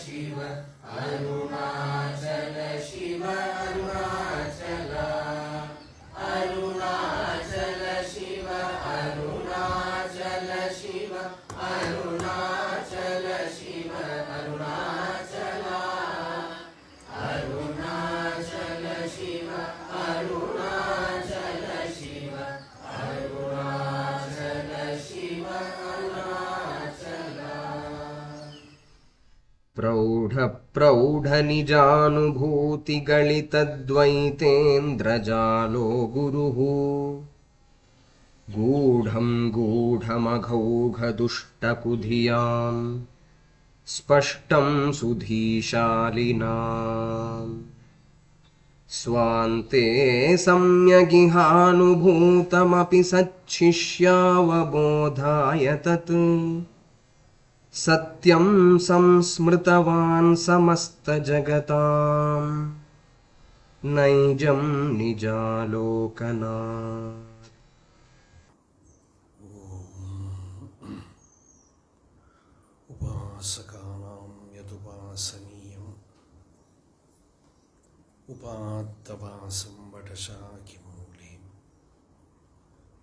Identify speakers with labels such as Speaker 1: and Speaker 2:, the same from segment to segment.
Speaker 1: शिव अरुणाचल शिव अरुणाचल अरुणाचल शिव अरुणाचल शिव अरुणाचल शिव अरुणाचल अरुणाचल शिव अरुणाचल शिव अरुणाचल शिव अरुणाचल
Speaker 2: प्रौढ प्रौढ निजानुभूतिगलितद्वैतेन्द्रजालो गुरुः गूढं गूढमघौघदुष्टकुधियां स्पष्टं सुधीशालिनाम् स्वान्ते सम्यगिहानुभूतमपि सच्छिष्यावबोधाय तत् सत्यं संस्मृतवान् समस्तजगतां नैजं निजालोकनात्।
Speaker 3: उपासकानां यदुपासनीयम् उपात्तवासं वटशाखिमूले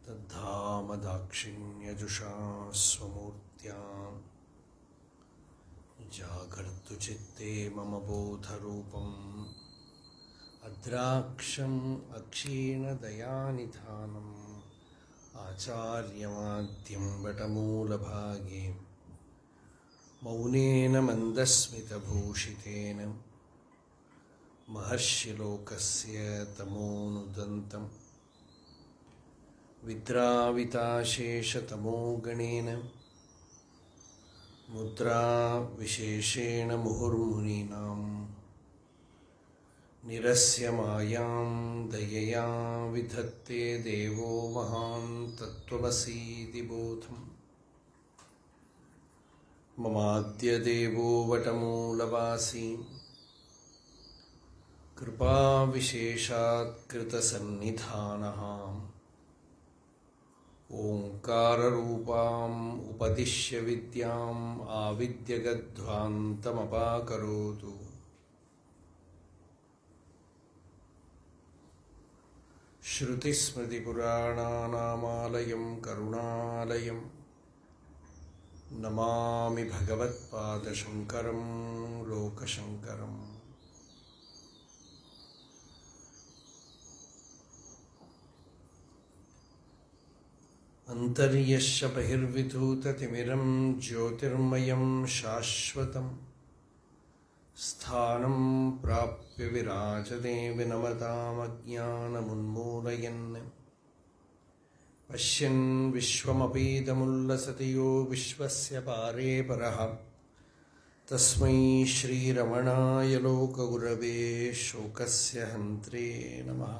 Speaker 3: तद्धाम दाक्षिण्यजुषा स्वमूर्त्याम् जागर्तु चित्ते मम बोधरूपम् अद्राक्षम् अक्षीणदयानिधानम् आचार्यमाद्यं वटमूलभागे मौनेन मन्दस्मितभूषितेन महर्षिलोकस्य तमोनुदन्तं विद्राविताशेषतमोगणेन मुद्रा विशेषेण मुहुर्मुनीनां निरस्य मायां दयया विधत्ते देवो महान् तत्त्वमसीति बोधम् ममाद्य देवो वटमूलवासी कृपाविशेषात् कृतसन्निधानः ओंकाररूपाम् उपदिश्य विद्याम् आविद्यगध्वान्तमपाकरोतु। श्रुतिस्मृतिपुराणानामालयं करुणालयं नमामि भगवत्पादशङ्करं लोकशङ्करम्। अन्तर्यश्च बहिर्विधूततिमिरं ज्योतिर्मयं शाश्वतं स्थानं प्राप्य विराजते विनमतामज्ञानमुन्मूलयन् पश्यन् विश्वमपीदमुल्लसति यो विश्वस्य पारे परः तस्मै श्रीरमणाय लोकगुरवे शोकस्य हन्त्रे नमः।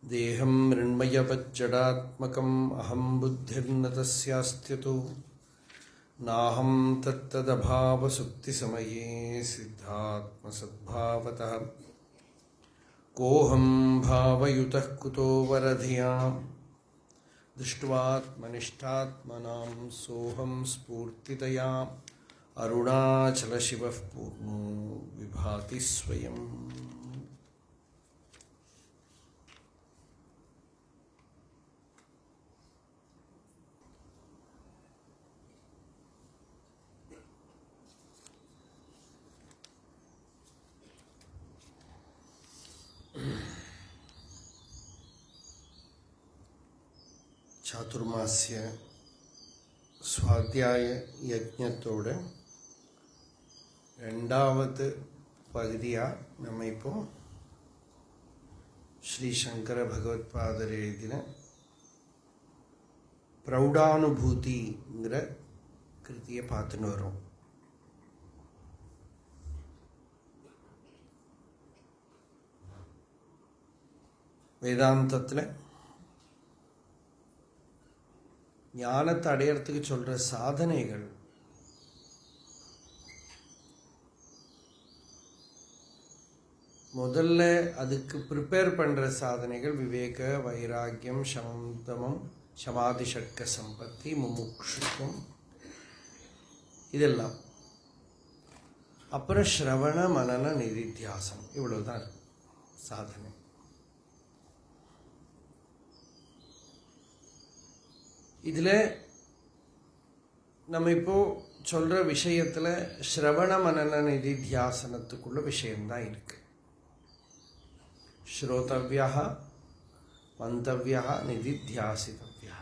Speaker 3: देहं मृण्मयवज्जडात्मकम् अहं बुद्धिर्न तस्यास्त्यतो नाहं तत्तदभावसुप्तिसमये सिद्धात्मसद्भावतः कोऽहं भावयुतः कुतो वरधियां दृष्ट्वात्मनिष्ठात्मनां सोऽहं स्फूर्तितया अरुणाचलशिवः पूर्णो विभाति स्वयम्। சாதுர்மாசிய சுவாத்தியாய யஜ்ஞத்தோட ரெண்டாவது பகுதியாக நம்ம இப்போ ஸ்ரீ சங்கர பகவத்பாதர் எழுதின பிரௌடானுபூதிங்கிற கிருதியை பார்த்துன்னு வரோம். வேதாந்தத்தில் ஞானத்தை அடையிறதுக்கு சொல்கிற சாதனைகள் முதல்ல அதுக்கு ப்ரிப்பேர் பண்ணுற சாதனைகள் விவேக, வைராக்கியம், சமந்தமம், சமாதி ஷட்க சம்பத்தி, முமுக்ஷுத்துவம், இதெல்லாம் அப்புறம் ஸ்ரவண மனன நிதித்தியாசனம், இவ்வளவுதான் சாதனை. இதுல நம்ம இப்போ சொல்ற விஷயத்துல ஸ்ரவண மனன நிதித்தியாசனத்துக்குள்ள விஷயம்தான் இருக்கு. ஸ்ரோதவ்யா மந்தவ்யா நிதித்தியாசிதவ்யா.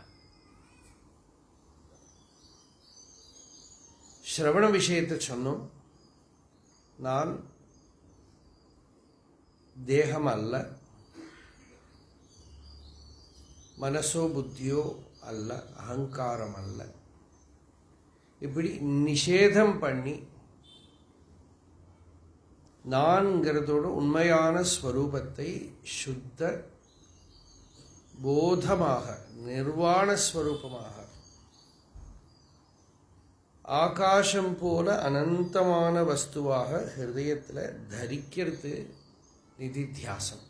Speaker 3: ஸ்ரவண விஷயத்தை சொன்னோம். நான் தேகம் அல்ல, மனசோ புத்தியோ அல்ல, அகங்காரம் அல்ல, இப்படி நிஷேதம் பண்ணி நான்கிறதோட உண்மையான ஸ்வரூபத்தை சுத்த போதமாக, நிர்வாண ஸ்வரூபமாக, ஆகாசம் போல அனந்தமான வஸ்துவாக ஹிருதயத்தில் தரிக்கிறது நிதித்தியாசம்.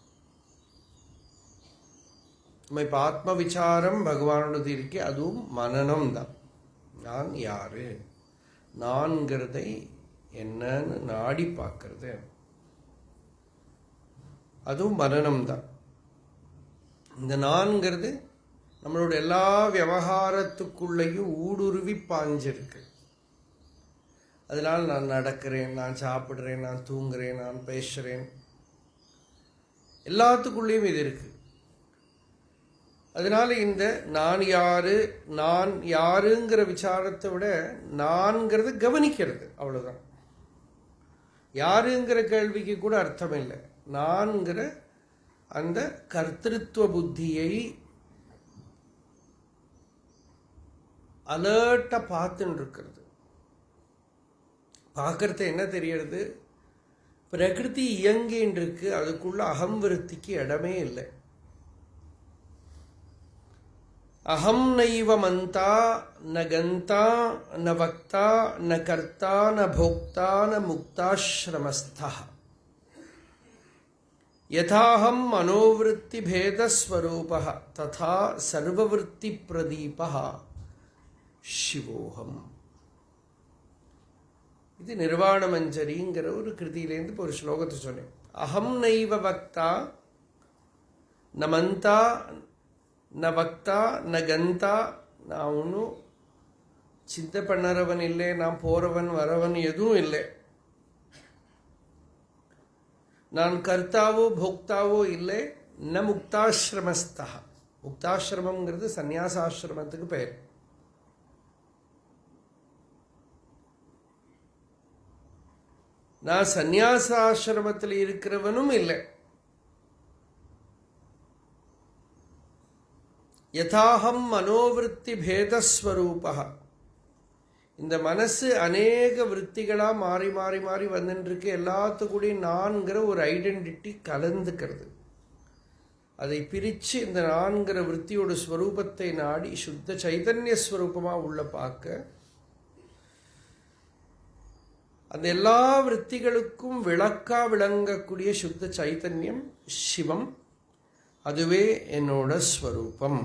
Speaker 3: நம்ம இப்போ ஆத்ம விசாரம் பகவானோடது இருக்கே, அதுவும் மனனம் தான். நான் யாரு, நான்கிறதை என்னன்னு நாடி பார்க்கறது, அதுவும் மனனம் தான். இந்த நான்கிறது நம்மளோட எல்லா விவகாரத்துக்குள்ளேயும் ஊடுருவி பாஞ்சிருக்கு. அதனால நான் நடக்கிறேன், நான் சாப்பிட்றேன், நான் தூங்குறேன், நான் பேசுகிறேன், எல்லாத்துக்குள்ளேயும் இது இருக்கு. அதனால இந்த நான் யாரு, நான் யாருங்கிற விசாரத்தை விட நான்கிறது கவனிக்கிறது, அவ்வளவுதான். யாருங்கிற கேள்விக்கு கூட அர்த்தம் இல்லை. நான்கிற அந்த கர்த்திருவ புத்தியை அலர்ட்டா பார்த்துன்னு இருக்கிறது. பார்க்கறது என்ன தெரியறது, பிரகிருதி இயங்கின்னு இருக்கு, அதுக்குள்ள அகம் விருத்திக்கு இடமே இல்லை. அகம் நைவ மந்தா ந கந்தா ந வக்தா ந கர்த்தா ந போக்தா ந முக்தாஸ்ரமஸ்தா யதாஹம் மனோவிருத்தி பேதஸ்வரூபः ததா சர்வவிருத்தி பிரதீபः சிவோகம். இது நிர்வாண மஞ்சரிங்கிற ஒரு கிருதியிலேருந்து இப்போ ஒரு ஸ்லோகத்தை சொன்னேன். அகம் நைவ வக்தா ந மந்தா ந வக்தா ந கந்தா, நான் ஒன்றும் சிந்தை பண்ணறவன் இல்லை, நான் போறவன் வரவன் எதுவும் இல்லை. நான் கர்த்தாவோ போக்தாவோ இல்லை. ந முக்தாஸ்ரமஸ்தா, முக்தாசிரமங்கிறது சந்நியாசாசிரமத்துக்கு பெயர். நான் சந்நியாசாசிரமத்தில் இருக்கிறவனும் இல்லை. யதாஹம் மனோவிருத்தி பேதஸ்வரூபா, இந்த மனசு அநேக விற்த்திகளாக மாறி மாறி மாறி வந்துருக்கு. எல்லாத்துக்கூடையும் நான்கிற ஒரு ஐடென்டிட்டி கலந்துக்கிறது. அதை பிரித்து இந்த நான்கிற விற்த்தியோட ஸ்வரூபத்தை நாடி சுத்த சைதன்ய ஸ்வரூபமாக உள்ள பார்க்க, அந்த எல்லா விற்த்திகளுக்கும் விளக்கா விளங்கக்கூடிய சுத்த சைத்தன்யம் சிவம், அதுவே என்னோட ஸ்வரூபம்.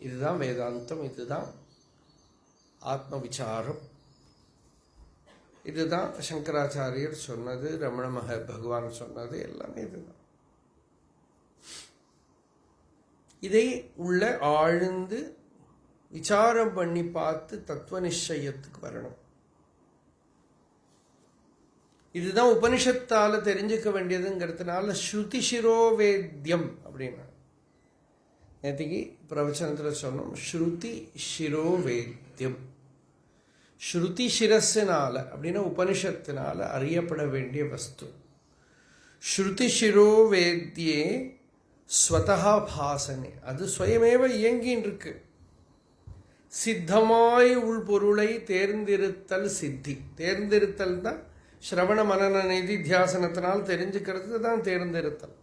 Speaker 3: இதுதான் வேதாந்தம், இதுதான் ஆத்ம விசாரம், இதுதான் சங்கராச்சாரியர் சொன்னது, ரமண பகவான் சொன்னது, எல்லாமே இதுதான். இதை உள்ள ஆழ்ந்து விசாரம் பண்ணி பார்த்து தத்துவ நிச்சயத்துக்கு வரணும். இதுதான் உபனிஷத்தால தெரிஞ்சுக்க வேண்டியதுங்கிறதுனால ஸ்ருதி சிரோவேத்யம் அப்படின்னா நேற்றுக்கு பிரவச்சனத்தில் சொன்னோம். ஸ்ருதி சிரோவேத்யம், ஸ்ருதி சிரஸினால அப்படின்னா உபனிஷத்தினால அறியப்பட வேண்டிய வஸ்து. ஸ்ருதி சிரோவேத்யே ஸ்வதா பாசனே, அது சுயமேவ இயங்கின்னு இருக்கு. சித்தமாய் உள்பொருளை தேர்ந்தெடுத்தல் சித்தி. தேர்ந்தெடுத்தல் தான் ஸ்ரவண மனன நிதித்தியாசனத்தினால் தெரிஞ்சுக்கிறது தான் தேர்ந்தெடுத்தல்.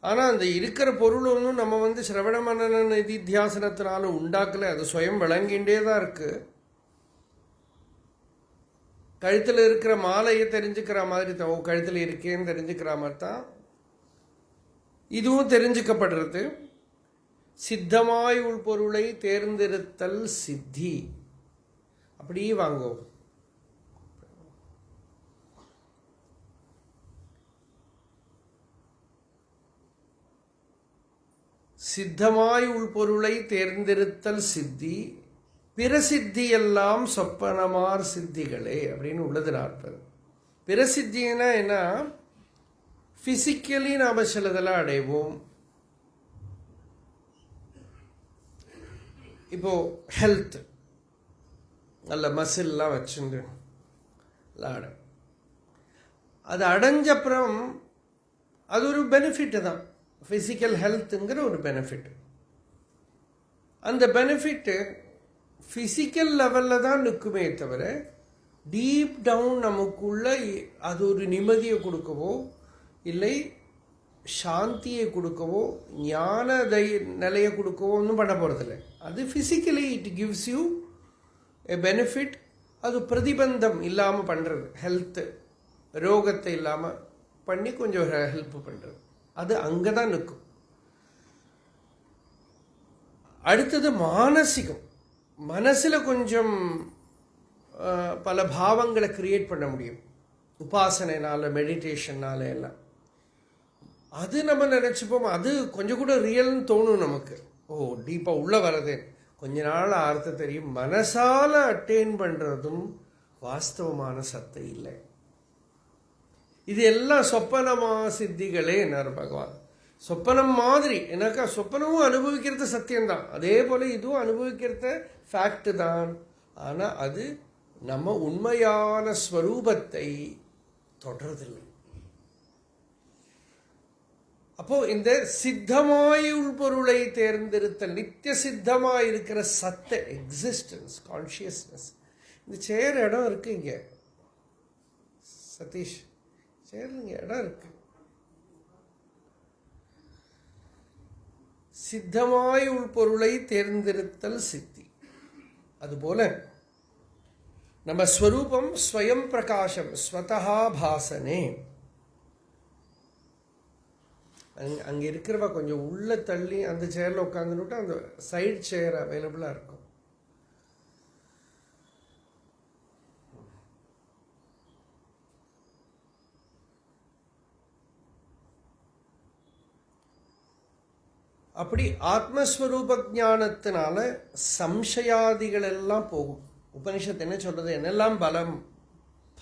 Speaker 3: ஆனால் அந்த இருக்கிற பொருள் ஒன்றும் நம்ம ஸ்ரவண மனன நிதித்தியாசனத்தினால உண்டாக்கல, அது சுயம் விளங்கின்றே தான் இருக்கு. கழுத்தில் இருக்கிற மாலையை தெரிஞ்சுக்கிற மாதிரி தான், கழுத்தில் இருக்கேன்னு தெரிஞ்சுக்கிற மாதிரி தான் இதுவும் தெரிஞ்சுக்கப்படுறது. சித்தமாய் உள்பொருளை தேர்ந்தெடுத்தல் சித்தி. அப்படியே வாங்கோ. சித்தமாய் உள்பொருளை தேர்ந்தெடுத்தல் சித்தி, பிற சித்தியெல்லாம் சொப்பனமார் சித்திகளே அப்படின்னு உள்ளது 40. பிற சித்தினா என்ன? ஃபிசிக்கலி நாம் சிலதெல்லாம் அடைவோம். இப்போ ஹெல்த், நல்ல மசில்லாம் வச்சுட்டு விளாட, அது அடைஞ்சப்புறம் அது ஒரு பெனிஃபிட்டு தான். ஃபிசிக்கல் ஹெல்த்துங்கிற ஒரு பெனிஃபிட். அந்த பெனிஃபிட்டு ஃபிசிக்கல் லெவலில் தான் நிற்குமே தவிர டீப் டவுன் நமக்குள்ள அது ஒரு நிம்மதியை கொடுக்கவோ இல்லை சாந்தியை கொடுக்கவோ ஞான நிலையை கொடுக்கவோ ஒன்றும் பண்ண போகிறதில்ல. அது physically it gives you a benefit. அது பிரதிபந்தம் இல்லாமல் பண்ணுறது, ஹெல்த்து ரோகத்தை இல்லாமல் பண்ணி கொஞ்சம் ஹெல்ப் பண்ணுறது, அது அங்கே தான் நிற்கும். அடுத்தது மானசிகம். மனசில் கொஞ்சம் பல பாவங்களை கிரியேட் பண்ண முடியும் உபாசனைனால, மெடிடேஷன்னால எல்லாம். அது நம்ம நினச்சிப்போம், அது கொஞ்சம் கூட ரியல்னு தோணும் நமக்கு. ஓ, டீப்பாக உள்ளே வரது கொஞ்ச நாள் அர்த்தம் தெரியும். மனசால் அட்டெயின் பண்ணுறதும் வாஸ்தவமான சத்தை இல்லை. இது எல்லாம் சொப்பனமா சித்திகளே என்னார் பகவான். சொப்பனம் மாதிரி எனக்கா, சொப்பனமும் அனுபவிக்கிறது சத்தியம்தான், அதே போல் இதுவும் அனுபவிக்கிறது ஃபேக்ட் தான். ஆனால் அது நம்ம உண்மையான ஸ்வரூபத்தை தொடர்றதில்லை. அப்போ இந்த சித்தமாய் உள்பொருளை தேர்ந்தெடுத்தல், நித்திய சித்தமாக இருக்கிற சத்த எக்ஸிஸ்டன்ஸ், கான்ஷியஸ்னஸ். இந்த சேர் இடம் இருக்கு இங்கே சதீஷ், சேர் இங்கே இடம் இருக்கு. சித்தமாய் உள்பொருளை தேர்ந்தெடுத்தல் சித்தி. அதுபோல நம்ம ஸ்வரூபம் ஸ்வயம் பிரகாசம் ஸ்வதஹா பாசனே. அங்கே இருக்கிறவ கொஞ்சம் உள்ள தள்ளி அந்த சேரில் உட்காந்துட்டு அந்த சைடு சேர் அவைலபிளாக இருக்கும். அப்படி ஆத்மஸ்வரூப ஞானத்தினால சம்சயாதிகள் எல்லாம் போகும். உபனிஷத்து என்ன சொல்றது? என்னெல்லாம் பலம்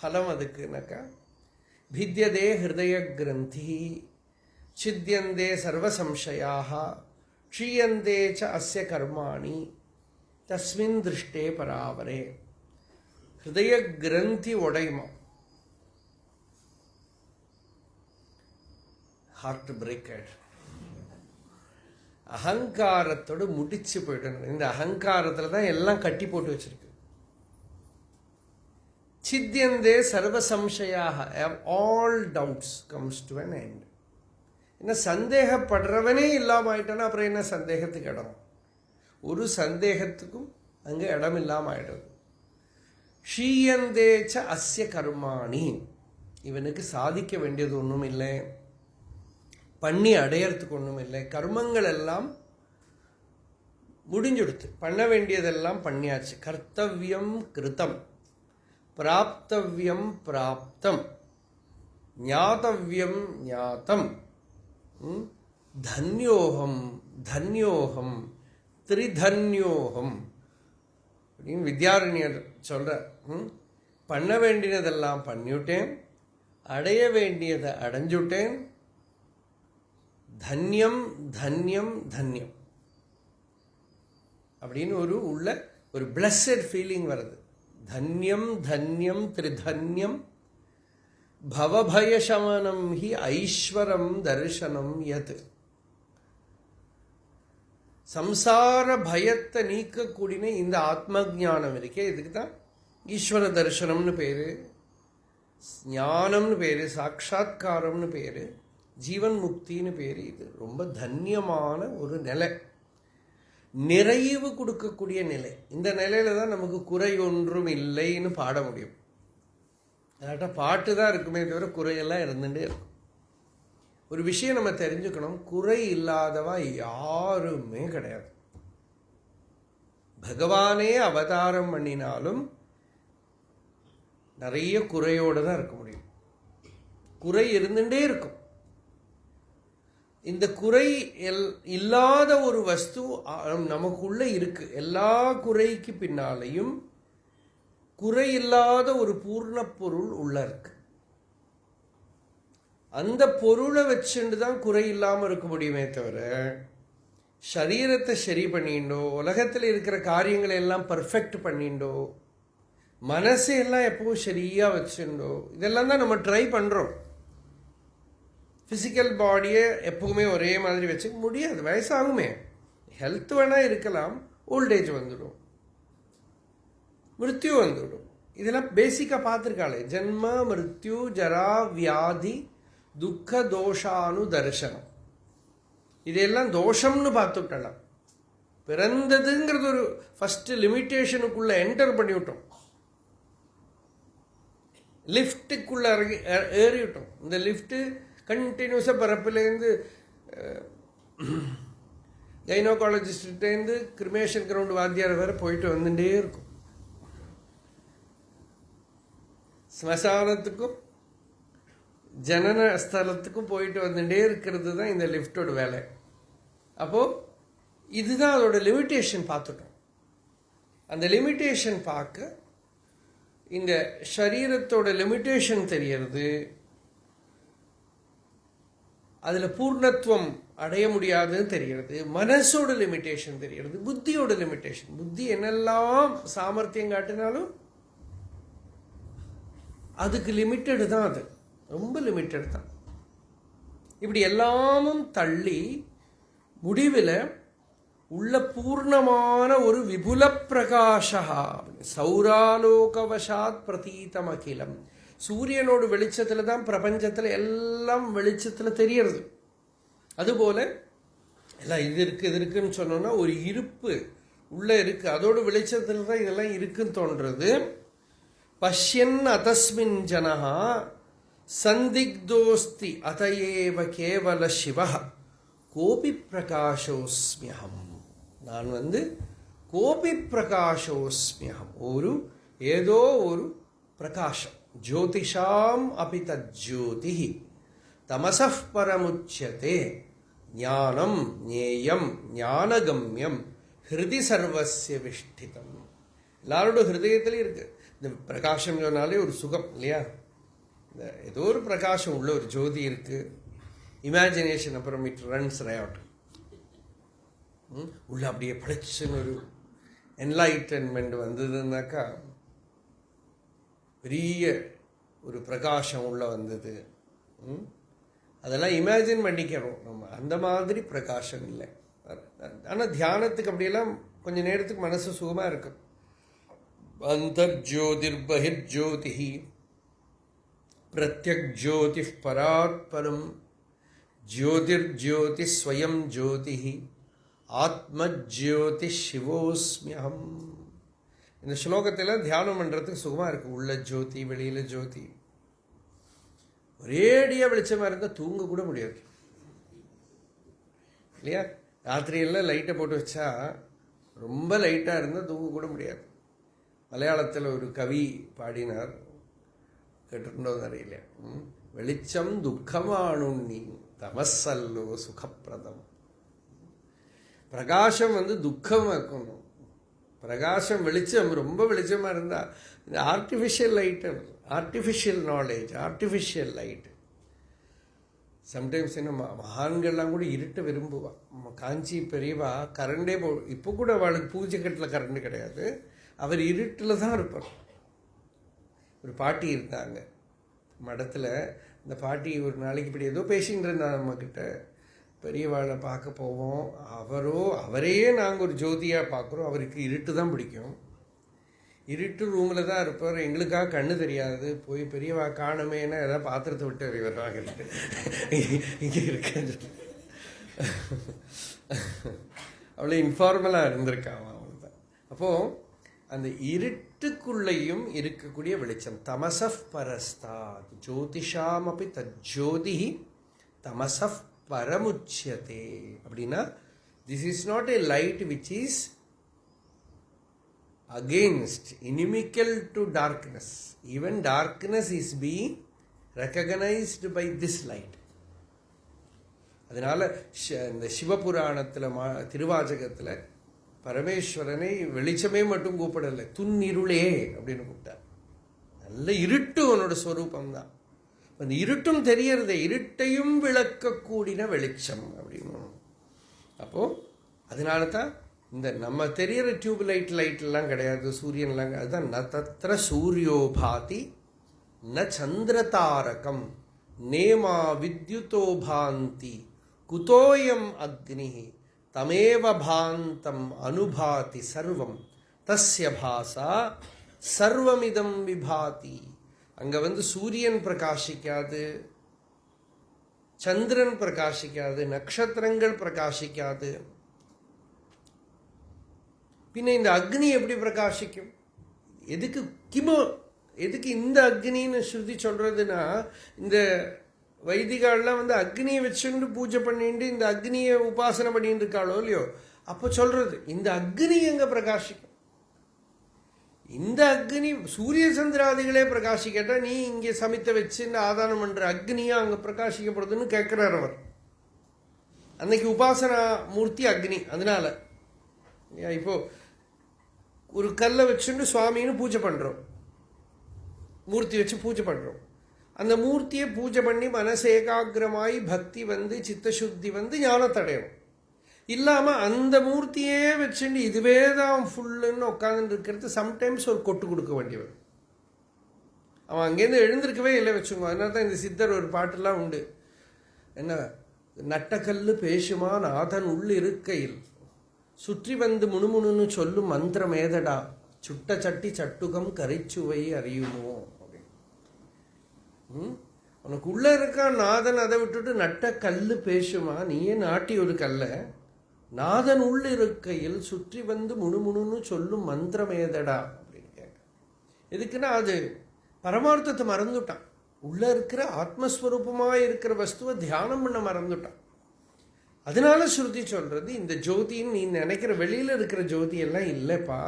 Speaker 3: பலம் அதுக்குனாக்கா, பித்யதே ஹிருதய கிரந்தி, சித்யந்தே சர்வசம்சயாக, க்ஷீயந்தே ச அஸ்ய கர்மாணி, தஸ்மின் திருஷ்டே பராவரே. ஹிருதய கிரந்தி உடையுமா, ஹார்ட் பிரேக்கர். அகங்காரத்தோடு முடிச்சு போயிட்டு, இந்த அகங்காரத்தில் தான் எல்லாம் கட்டி போட்டு வச்சிருக்கு. சித்யந்தே சர்வசம்சயாக, all doubts comes to an end. என்ன சந்தேகப்படுறவனே இல்லாமல் ஆயிட்டானா அப்புறம் என்ன சந்தேகத்துக்கு இடம்? ஒரு சந்தேகத்துக்கும் அங்கே இடம் இல்லாமல் ஆயிடுது. க்ஷீயந்தேச்ச அஸ்ய கர்மாணி, இவனுக்கு சாதிக்க வேண்டியது ஒன்றும் இல்லை, பண்ணி அடையறதுக்கு ஒன்றும் இல்லை. கர்மங்கள் எல்லாம் முடிஞ்சுடுத்து, பண்ண வேண்டியதெல்லாம் பண்ணியாச்சு. கர்த்தவியம் கிருத்தம், பிராப்தவியம் பிராப்தம், ஞாதவியம் ஞாத்தம், தன்யோகம் தன்யோகம் திரிதன்யோகம் அப்படின்னு வித்யாரண்யர் சொல்ற. பண்ண வேண்டியதெல்லாம் பண்ணிவிட்டேன், அடைய வேண்டியதை அடைஞ்சுட்டேன், தன்யம் தன்யம் தன்யம் அப்படின்னு ஒரு உள்ள ஒரு பிளஸட் ஃபீலிங் வருது. தன்யம் தன்யம் திரிதன்யம் பவபயசமனம் ஹி ஐஸ்வரம் தர்சனம் யத். சம்சார பயத்தை நீக்கக்கூடிய இந்த ஆத்ம ஞானம் இருக்கே, இதுக்கு தான் ஈஸ்வர தர்சனம்னு பேரு, ஞானம்னு பேரு, சாட்சாத்காரம்னு பேரு, ஜீவன் முக்தின்னு பேரு. இது ரொம்ப தன்யமான ஒரு நிலை, நிறைவு கொடுக்கக்கூடிய நிலை. இந்த நிலையில தான் நமக்கு குறை ஒன்றும் இல்லைன்னு பாட முடியும். அதாட்ட பாட்டு தான் இருக்குமே தவிர குறையெல்லாம் இருந்துகிட்டே இருக்கும். ஒரு விஷயம் நம்ம தெரிஞ்சுக்கணும், குறை இல்லாதவா யாருமே கிடையாது. பகவானே அவதாரம் பண்ணினாலும் நிறைய குறையோடு தான் இருக்க முடியும். குறை இருந்துகிட்டே இருக்கும். இந்த குறை இல்லாத ஒரு வஸ்து நமக்குள்ள இருக்கு. எல்லா குறைக்கு பின்னாலையும் குறை இல்லாத ஒரு பூர்ண பொருள் உள்ள இருக்கு. அந்த பொருளை வச்சுட்டு தான் குறை இல்லாமல் இருக்க முடியுமே தவிர, சரீரத்தை சரி பண்ணிண்டோ, உலகத்தில் இருக்கிற காரியங்களை எல்லாம் பர்ஃபெக்ட் பண்ணிண்டோ, மனசையெல்லாம் எப்பவும் சரியாக வச்சுண்டோ, இதெல்லாம் தான் நம்ம ட்ரை பண்ணுறோம். ஃபிசிக்கல் பாடியை எப்பவுமே ஒரே மாதிரி வச்சுக்க முடியாது, வயசாகுமே. ஹெல்த் வேணால் இருக்கலாம், ஓல்டேஜ் வந்துடும், மிருத்யு வந்துடும். இதெல்லாம் பேசிக்காக பார்த்துருக்காளே, ஜென்ம மிருத்யு ஜரா வியாதி துக்க தோஷானு தர்சனம். இதெல்லாம் தோஷம்னு பார்த்துட்டலாம். பிறந்ததுங்கிறது ஒரு ஃபர்ஸ்ட் லிமிட்டேஷனுக்குள்ள என்டர் பண்ணிவிட்டோம், லிஃப்ட்டுக்குள்ள ஏறிவிட்டோம். இந்த லிஃப்ட்டு கண்டினியூஸாக பரப்புலேருந்து கைனோகாலஜிஸ்டேருந்து கிரிமேஷன் கிரவுண்ட் வாத்தியார் வேறு போயிட்டு வந்துட்டே இருக்கும். ஸ்மசானத்துக்கும் ஜனன ஸ்தலத்துக்கும் போயிட்டு வந்துட்டே இருக்கிறது தான் இந்த லிஃப்டோட வேலை. அப்போது இதுதான் அதோட லிமிட்டேஷன் பார்த்துட்டோம். அந்த லிமிட்டேஷன் பார்க்க இந்த சரீரத்தோட லிமிட்டேஷன் தெரியறது, அதில் பூர்ணத்துவம் அடைய முடியாதுன்னு தெரிகிறது. மனசோட லிமிட்டேஷன் தெரிகிறது, புத்தியோட லிமிட்டேஷன். புத்தி என்னெல்லாம் சாமர்த்தியம் காட்டினாலும் அதுக்கு லிமிட்டடு தான், அது ரொம்ப லிமிட்டட் தான். இப்படி எல்லாமும் தள்ளி முடிவில் உள்ள பூர்ணமான ஒரு விபுல பிரகாஷா சௌராலோகவசாத் பிரதீதம் அகிலம். சூரியனோட வெளிச்சத்தில் தான் பிரபஞ்சத்தில் எல்லாம் வெளிச்சத்தில் தெரியறது. அதுபோல் எல்லாம் இது இருக்குது இது இருக்குன்னு சொன்னோன்னா ஒரு இருப்பு உள்ளே இருக்குது, அதோட வெளிச்சத்தில் தான் இதெல்லாம் இருக்குன்னு தோன்றது. பஷ்யன் அதஸ்மின் ஜனஹா சந்திக்தோஸ்தி அதையேவ கேவல சிவ கோபி பிரகாஷோஸ்மியகம். நான் கோபி பிரகாஷோஸ்மியகம், ஒரு ஏதோ ஒரு பிரகாஷம். ஜோதிஷாம் அபி தஜ்ஜோதி தமசஃப் பரமுச்யதே ஞானம் ஞேயம் ஞானகம்யம் ஹிருதி சர்வஸ்ய விஷ்டிதம். எல்லாரோட ஹிருதயத்திலையும் இருக்குது இந்த பிரகாஷம். சொன்னாலே ஒரு சுகம் இல்லையா? இந்த ஏதோ ஒரு பிரகாஷம் உள்ள ஒரு ஜோதி இருக்குது. இமேஜினேஷன் அப்புறம் இட் ரன்ஸ் ரயாட். உள்ள அப்படியே பளிச்சுன்னு ஒரு என்லைட்டன்மெண்ட் வந்ததுன்னாக்கா பெரிய ஒரு பிரகாசம் உள்ள வந்தது. அதெல்லாம் இமேஜின் பண்ணிக்கிறோம் நம்ம, அந்த மாதிரி பிரகாசம் இல்லை. ஆனால் தியானத்துக்கு அப்படியெல்லாம் கொஞ்சம் நேரத்துக்கு மனசு சுகமாக இருக்கும். அந்தர்ஜோதிர் பகிர்ஜோதி பிரத்யக் ஜோதி பராத் பரம் ஜோதிர் ஜோதி ஸ்வயம் ஜோதி ஆத்ம ஜோதி சிவோஸ்மியம். இந்த ஸ்லோகத்தில் தியானம் பண்ணுறதுக்கு சுகமாக இருக்குது. உள்ள ஜோதி வெளியில் ஜோதி, ஒரேடியாக வெளிச்சமாக இருந்தால் தூங்க கூட முடியாது இல்லையா? ராத்திரியெல்லாம் லைட்டை போட்டு வச்சா ரொம்ப லைட்டாக இருந்தால் தூங்க கூட முடியாது. மலையாளத்தில் ஒரு கவி பாடினார், கேட்டுருந்தோ தெரியல. வெளிச்சம் துக்கமானுண்ணி தமசல்லோ சுகப்பிரதம். பிரகாசம் துக்கம் இருக்கணும். பிரகாசம் வெளிச்சம் ரொம்ப வெளிச்சமாக இருந்தால் இந்த artificial light, artificial knowledge, artificial light. Sometimes என்ன மகான்கள்லாம் கூட இருட்ட விரும்புவாள். காஞ்சி பெரியவா கரண்டே இப்போ கூட அவளுக்கு பூஜை கட்டில் கரண்டு கிடையாது, அவர் இருட்டில் தான் இருப்பார். ஒரு பாட்டி இருந்தாங்க மடத்தில். இந்த பாட்டி ஒரு நாளைக்கு இப்படி ஏதோ பேசிகிட்டு இருந்தாங்க நம்மக்கிட்ட. பெரியவாளை பார்க்க போவோம், அவரையே நாங்கள் ஒரு ஜோதியாக பார்க்குறோம். அவருக்கு இருட்டு தான் பிடிக்கும், இருட்டு ரூமில் தான் இருப்பார். எங்களுக்காக கண்ணு தெரியாது. போய் பெரியவா காணுமேனா ஏதாவது பாத்திரத்தை விட்டு வருவாங்க, இங்கே இருக்க. அவ்வளோ இன்ஃபார்மலாக இருந்திருக்காங்க அவ்வளோதான். அப்போது அந்த இருட்டுக்குள்ளேயும் இருக்கக்கூடிய வெளிச்சம் தமசஃப் பரஸ்தாத் ஜோதிஷாம் அப்படி தஜ்ஜோதி தமசஃப் பரமுச்சியதே. அப்படின்னா this is not a light which is against, inimical to darkness. Even darkness is being recognized by this light. அதனால இந்த சிவபுராணத்தில் திருவாச்சகத்தில் பரமேஸ்வரனை வெளிச்சமே மட்டும் கூப்பிடலை, துன்னிருளே அப்படின்னு கூப்பிட்டார். நல்ல இருட்டு உன்னோட ஸ்வரூபம்தான். அந்த இருட்டும் தெரியறதே, இருட்டையும் விளக்கக்கூடின வெளிச்சம் அப்படின்னு. அப்போ அதனால தான் இந்த நம்ம தெரியற டியூப் லைட்லாம் கிடையாது, சூரியன்லாம். அதுதான் ந தத்ர சூரியோபாதி ந சந்திரதாரகம் நேமா வித்யுதோ பாந்தி குதோயம் அக்னி தமேவ பாந்தம் அனுபாதி சர்வம் தஸ்ய பாசா சர்வமிதம் விபாதி. அங்க சூரியன் பிரகாசிக்காது, சந்திரன் பிரகாசிக்காது, நட்சத்திரங்கள் பிரகாசிக்காது. பின்ன இந்த அக்னி எப்படி பிரகாசிக்கும்? எதுக்கு இந்த அக்னின்னு ஸ்ருதி சொல்றதுன்னா, இந்த வைதிகாலாம் அக்னியை வச்சுட்டு பூஜை பண்ணிட்டு இந்த அக்னியை உபாசனை பண்ணிட்டு இருக்காளோ இல்லையோ, அப்போ சொல்றது இந்த அக்னி எங்க பிரகாசிக்கும்? இந்த அக்னி சூரிய சந்திராதிகளே பிரகாசிக்கட்டா நீ இங்கே சமைத்த வச்சு இந்த ஆதானம் பண்ற அக்னியா அங்க பிரகாசிக்கப்படுதுன்னு கேட்கிறார் அவர். அன்னைக்கு உபாசனா மூர்த்தி அக்னி. அதனால இப்போ ஒரு கல்லை வச்சுட்டு சுவாமின்னு பூஜை பண்றோம், மூர்த்தி வச்சு பூஜை பண்றோம். அந்த மூர்த்தியை பூஜை பண்ணி மனசு ஏகாகிரமாய் பக்தி சித்தசுத்தி ஞானத்தடையும். இல்லாமல் அந்த மூர்த்தியே வச்சுட்டு இதுவே தான் ஃபுல்லுன்னு உட்காந்துட்டு இருக்கிறது சம்டைம்ஸ் ஒரு கொட்டு கொடுக்க வேண்டியவன். அவன் அங்கேருந்து எழுந்திருக்கவே இல்லை வச்சுக்கோ. அதனால தான் இந்த சித்தர் ஒரு பாட்டெல்லாம் உண்டு. என்ன, நட்டக்கல்லு பேசுமா நாதன் உள்ள இருக்கையில் சுற்றி முணுமுணுன்னு சொல்லும் மந்திரம் ஏதடா சுட்ட சட்டி சட்டுகம் கரைச்சுவை அறியுமோ அப்படின்னு. உனக்கு உள்ள இருக்கான் நாதன், அதை விட்டுட்டு நட்ட கல்லு பேசுமா, நீயே நாட்டி ஒரு கல்லை, நாதன் உள்ள இருக்கையில் சுற்றி முணுமுணுன்னு சொல்லும் மந்திரம் ஏதடா அப்படின்னு கேட்க. எதுக்குன்னா அது பரமார்த்தத்தை மறந்துட்டான். உள்ள இருக்கிற ஆத்மஸ்வரூபமாக இருக்கிற வஸ்துவை தியானம் பண்ண மறந்துட்டான். அதனால ஸ்ருதி சொல்றது இந்த ஜோதின்னு நீ நினைக்கிற வெளியில இருக்கிற ஜோதி எல்லாம் இல்லைப்பா.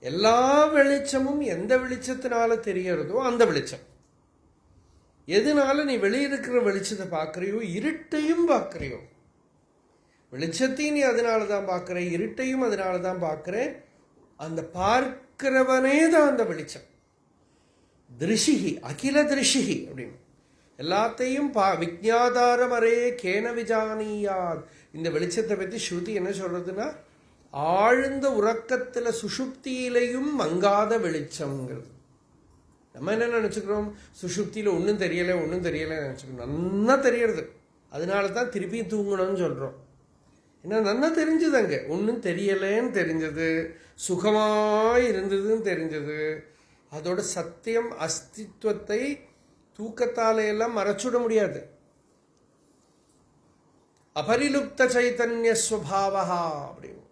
Speaker 3: எல்லா வெளிச்சமும் எந்த வெளிச்சத்தினால தெரியறதோ அந்த வெளிச்சம். எதனால நீ வெளியிருக்கிற வெளிச்சத்தை பார்க்கறியோ, இருட்டையும் பார்க்கறியோ. வெளிச்சத்தையும் நீ அதனால தான் பார்க்குற, இருட்டையும் அதனால தான் பார்க்குற. அந்த பார்க்கிறவனே தான் அந்த வெளிச்சம். திருஷிகி அகில திருஷிகி அப்படின்னு எல்லாத்தையும் விஜ்ஞாதாரம் அரே கேன விஜானியார். இந்த வெளிச்சத்தை பற்றி ஸ்ருதி என்ன சொல்றதுன்னா, ஆழ்ந்த உறக்கத்தில் சுஷுப்தியிலையும் மங்காத வெளிச்சம்ங்கிறது. நம்ம என்ன நினச்சிக்கிறோம், சுஷுப்தியில் ஒன்றும் தெரியலை நினச்சிக்கிறோம். நல்லா தெரியறது, அதனால தான் திருப்பி தூங்கணும்னு சொல்கிறோம். ஏன்னா நல்லா தெரிஞ்சது, அங்கே ஒன்றும் தெரியலேன்னு தெரிஞ்சது, சுகமாக இருந்ததுன்னு தெரிஞ்சது. அதோட சத்தியம் அஸ்தித்வத்தை தூக்கத்தாலையெல்லாம் மறைச்சுட முடியாது. அபரிலுப்த சைத்தன்ய ஸ்வபாவா அப்படின்னு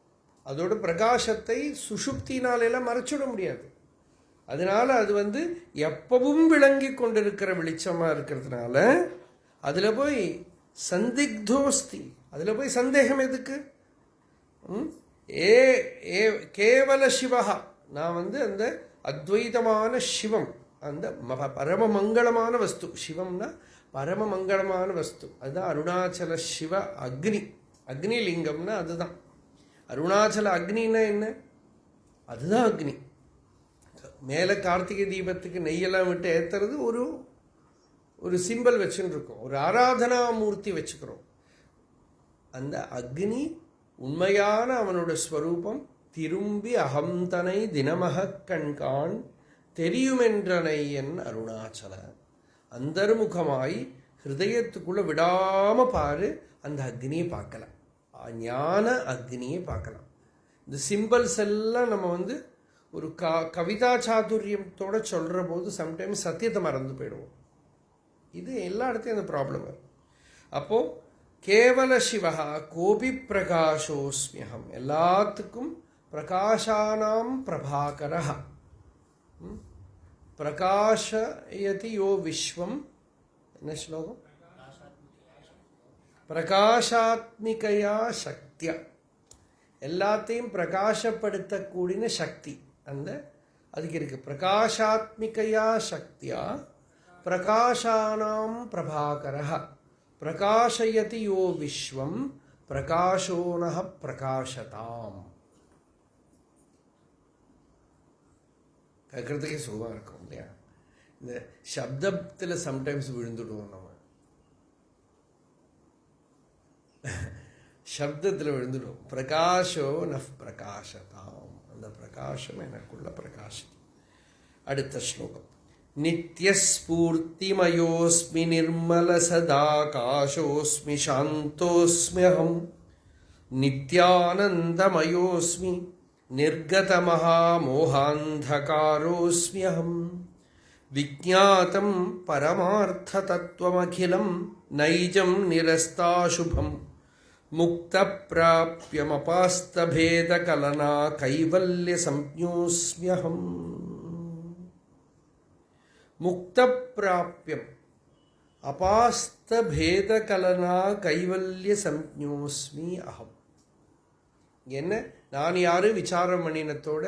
Speaker 3: அதோட பிரகாசத்தை சுஷுப்தினாலெல்லாம் மறைச்சுட முடியாது. அதனால அது எப்பவும் விளங்கி கொண்டிருக்கிற வெளிச்சமா இருக்கிறதுனால அதுல போய் சந்திக்தோஸ்தி, அதுல போய் சந்தேகம் எதுக்கு? கேவல சிவஹா, நான் அந்த அத்வைதமான சிவம், அந்த பரமமங்களமான வஸ்து. சிவம்னா பரமமங்களமான வஸ்து. அதுதான் அருணாச்சல சிவ அக்னி. அக்னி லிங்கம்னா அதுதான். அருணாச்சல அக்னின்னா என்ன? அதுதான் அக்னி. மேலே கார்த்திகை தீபத்துக்கு நெய்யெல்லாம் விட்டு ஏற்றுறது ஒரு சிம்பல் வச்சுன்னு இருக்கோம், ஒரு ஆராதனா மூர்த்தி வச்சுக்கிறோம். அந்த அக்னி உண்மையான அவனோட ஸ்வரூபம் திரும்பி அகம்தனை தினமக கண்கான் தெரியுமென்றனை என் அருணாச்சல. அந்தர்முகமாய் ஹிருதயத்துக்குள்ள விடாம பாரு, அந்த அக்னியை பார்க்கலாம், ஞான அக்னியை பார்க்கலாம். இந்த சிம்பிள்ஸ் எல்லாம் நம்ம ஒரு கவிதா சாதுரியத்தோட சொல்ற போது சம்டைம்ஸ் சத்தியத்தை மறந்து போயிடுவோம். இது எல்லா இடத்தையும் அந்த ப்ராப்ளம் வரும். அப்போ கேவல சிவஹா கோபி பிரகாஷோஸ்மியகம், எல்லாத்துக்கும் பிரகாஷானாம் பிரபாகரஹ. பிரகாஷயதி யோ விஸ்வம், என்ன ஸ்லோகம்? பிரகாஷாத்மிகையா சக்தியா, எல்லாத்தையும் பிரகாசப்படுத்தக்கூடிய சக்தி அதுக்கு இருக்கு. பிரகாஷாத்மிகையா சக்தியா பிரகாஷானாம் பிரபாகரஹ. பிரகாஷயதி யோ விஸ்வம் பிரகாஷோனஹ பிரகாஷதாம். கேட்கறதுக்கே சுகமாக இருக்கும் இல்லையா? இந்த சப்தத்தில் சம்டைம்ஸ் விழுந்துடுவோம் நம்ம, சப்தத்தில் விழுந்துடுவோம். பிரகாஷோ நஃப் பிரகாஷதாம், அந்த பிரகாஷம் எனக்குள்ள பிரகாஷம். அடுத்த ஸ்லோகம். நித்யஸ்பூர்த்திமயோஸ்மி நிர்மல சதாகாசோஸ்மி சாந்தோஸ்மியஹம் நித்யானந்தமயோஸ்மி निर्गतमहामोहान्धकारोऽस्म्यहं विज्ञातं परमार्थतत्त्वमखिलं नैजं निरस्ताशुभं मुक्तप्राप्यमपास्तभेदकलना कैवल्यसंज्ञोऽस्म्यहम्. मुक्तप्राप्यम् अपास्तभेदकलना कैवल्यसंज्ञोऽस्मि अहम्. என்ன நான் யாரு விசாரம் பண்ணினத்தோட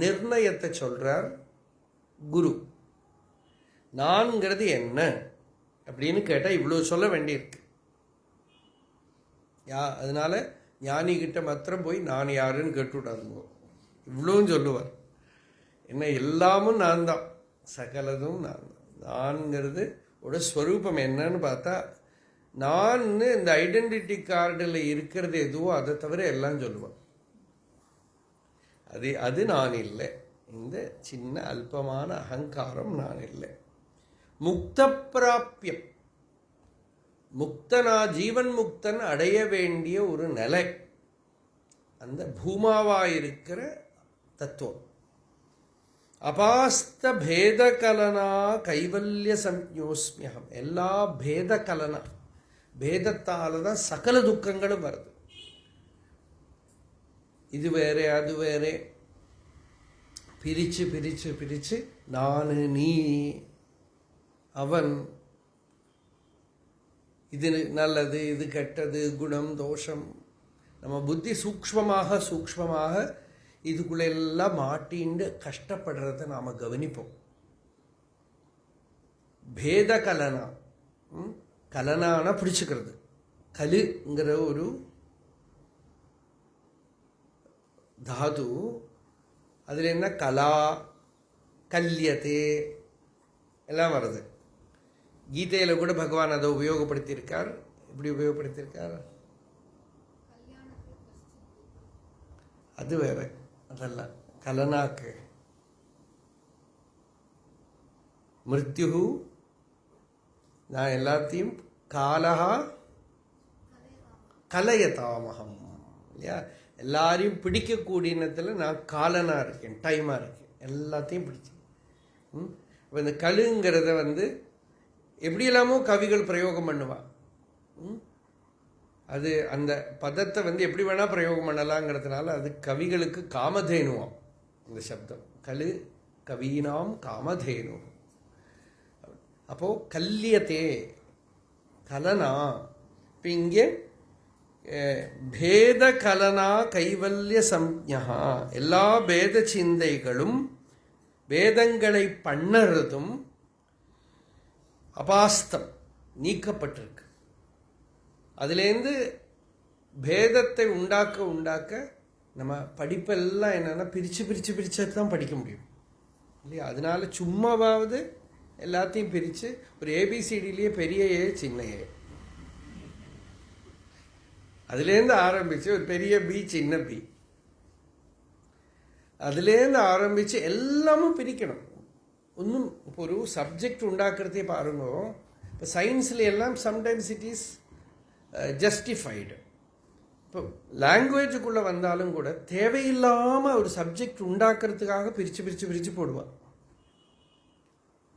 Speaker 3: நிர்ணயத்தை சொல்றார் குரு. நான்கிறது என்ன அப்படின்னு கேட்டால் இவ்வளோ சொல்ல வேண்டியிருக்கு. அதனால ஞானிகிட்ட மாத்திரம் போய் நான் யாருன்னு கேட்டுவிடாதுங்க, இவ்வளோன்னு சொல்லுவார். என்ன எல்லாமும் நான் தான், சகலதும் நான் தான். நான்கிறது ஒரு ஸ்வரூபம் என்னன்னு பார்த்தா, நான் இந்த ஐடென்டிட்டி கார்டில் இருக்கிறது எதுவோ அதை தவிர எல்லாம் சொல்லுவேன். அது நான் இல்லை. இந்த சின்ன அல்பமான அகங்காரம் நான் இல்லை. முக்த பிராப்பியம், முக்தனா ஜீவன் முக்தன் அடைய வேண்டிய ஒரு நிலை, அந்த பூமாவாயிருக்கிற தத்துவம். அபாஸ்த பேத கலனா கைவல்ய சம்யோஸ்மியகம். எல்லா பேத கலனா, பேதத்தால தான் சகல துக்கங்களும் வருது. இது வேற அது வேற பிரிச்சு பிரிச்சு பிரிச்சு நான் நீ அவன், இது நல்லது இது கெட்டது குணம் தோஷம். நம்ம புத்தி சூக்ஷ்மமாக இதுக்குள்ள எல்லாம் மாட்டின்னு கஷ்டப்படுறத நாம கவனிப்போம். பேத கலனா, கலனான பிடிச்சுக்கிறது. கலுங்கிற ஒரு தாது, அதில் என்ன கலா கல்யத்தே எல்லாம் வருது. கீதையில் கூட பகவான் அதை உபயோகப்படுத்தியிருக்கார். எப்படி உபயோகப்படுத்தியிருக்கார் அது வேற, அதெல்லாம் கலனாக்கு. மிருத்யு நான் எல்லாத்தையும் காலஹா கலயதாமகம் இல்லையா, எல்லாரையும் பிடிக்கக்கூடியனத்தில் நான் காலனாக இருக்கேன், டைமாக இருக்கேன், எல்லாத்தையும் பிடிச்சி. இப்போ இந்த கழுங்கிறத எப்படி எல்லாமோ கவிகள் பிரயோகம் பண்ணுவான். அது அந்த பதத்தை எப்படி வேணால் பிரயோகம் பண்ணலாங்கிறதுனால அது கவிகளுக்கு காமதேனுவாம் இந்த சப்தம். கழு கவீனாம் காமதேனு. அப்போது கல்யத்தே கலனா. இப்போ இங்கே பேத கலனா கைவல்ய சம்ஞா, எல்லா பேத சிந்தைகளும் வேதங்களை பண்ணறதும் அபாஸ்தம் நீக்கப்பட்டிருக்கு. அதுலேருந்து பேதத்தை உண்டாக்க நம்ம படிப்பெல்லாம் என்னென்னா பிரித்து தான் படிக்க முடியும் இல்லையா. அதனால சும்மாவாவது எல்லாத்தையும் பிரித்து ஒரு ஏபிசிடிலேயே பெரிய ஏ சின்ன ஏ, அதுலேருந்து ஆரம்பித்து ஒரு பெரிய பி சின்ன பி, அதுலேருந்து ஆரம்பித்து எல்லாமும் பிரிக்கணும். ஒன்றும் இப்போ ஒரு சப்ஜெக்ட் உண்டாக்குறதே பாருங்க. இப்போ சயின்ஸில் எல்லாம் சம்டைம்ஸ் இட் இஸ் ஜஸ்டிஃபைடு. இப்போ லாங்குவேஜுக்குள்ளே வந்தாலும் கூட தேவையில்லாமல் ஒரு சப்ஜெக்ட் உண்டாக்குறதுக்காக பிரித்து போடுவான்.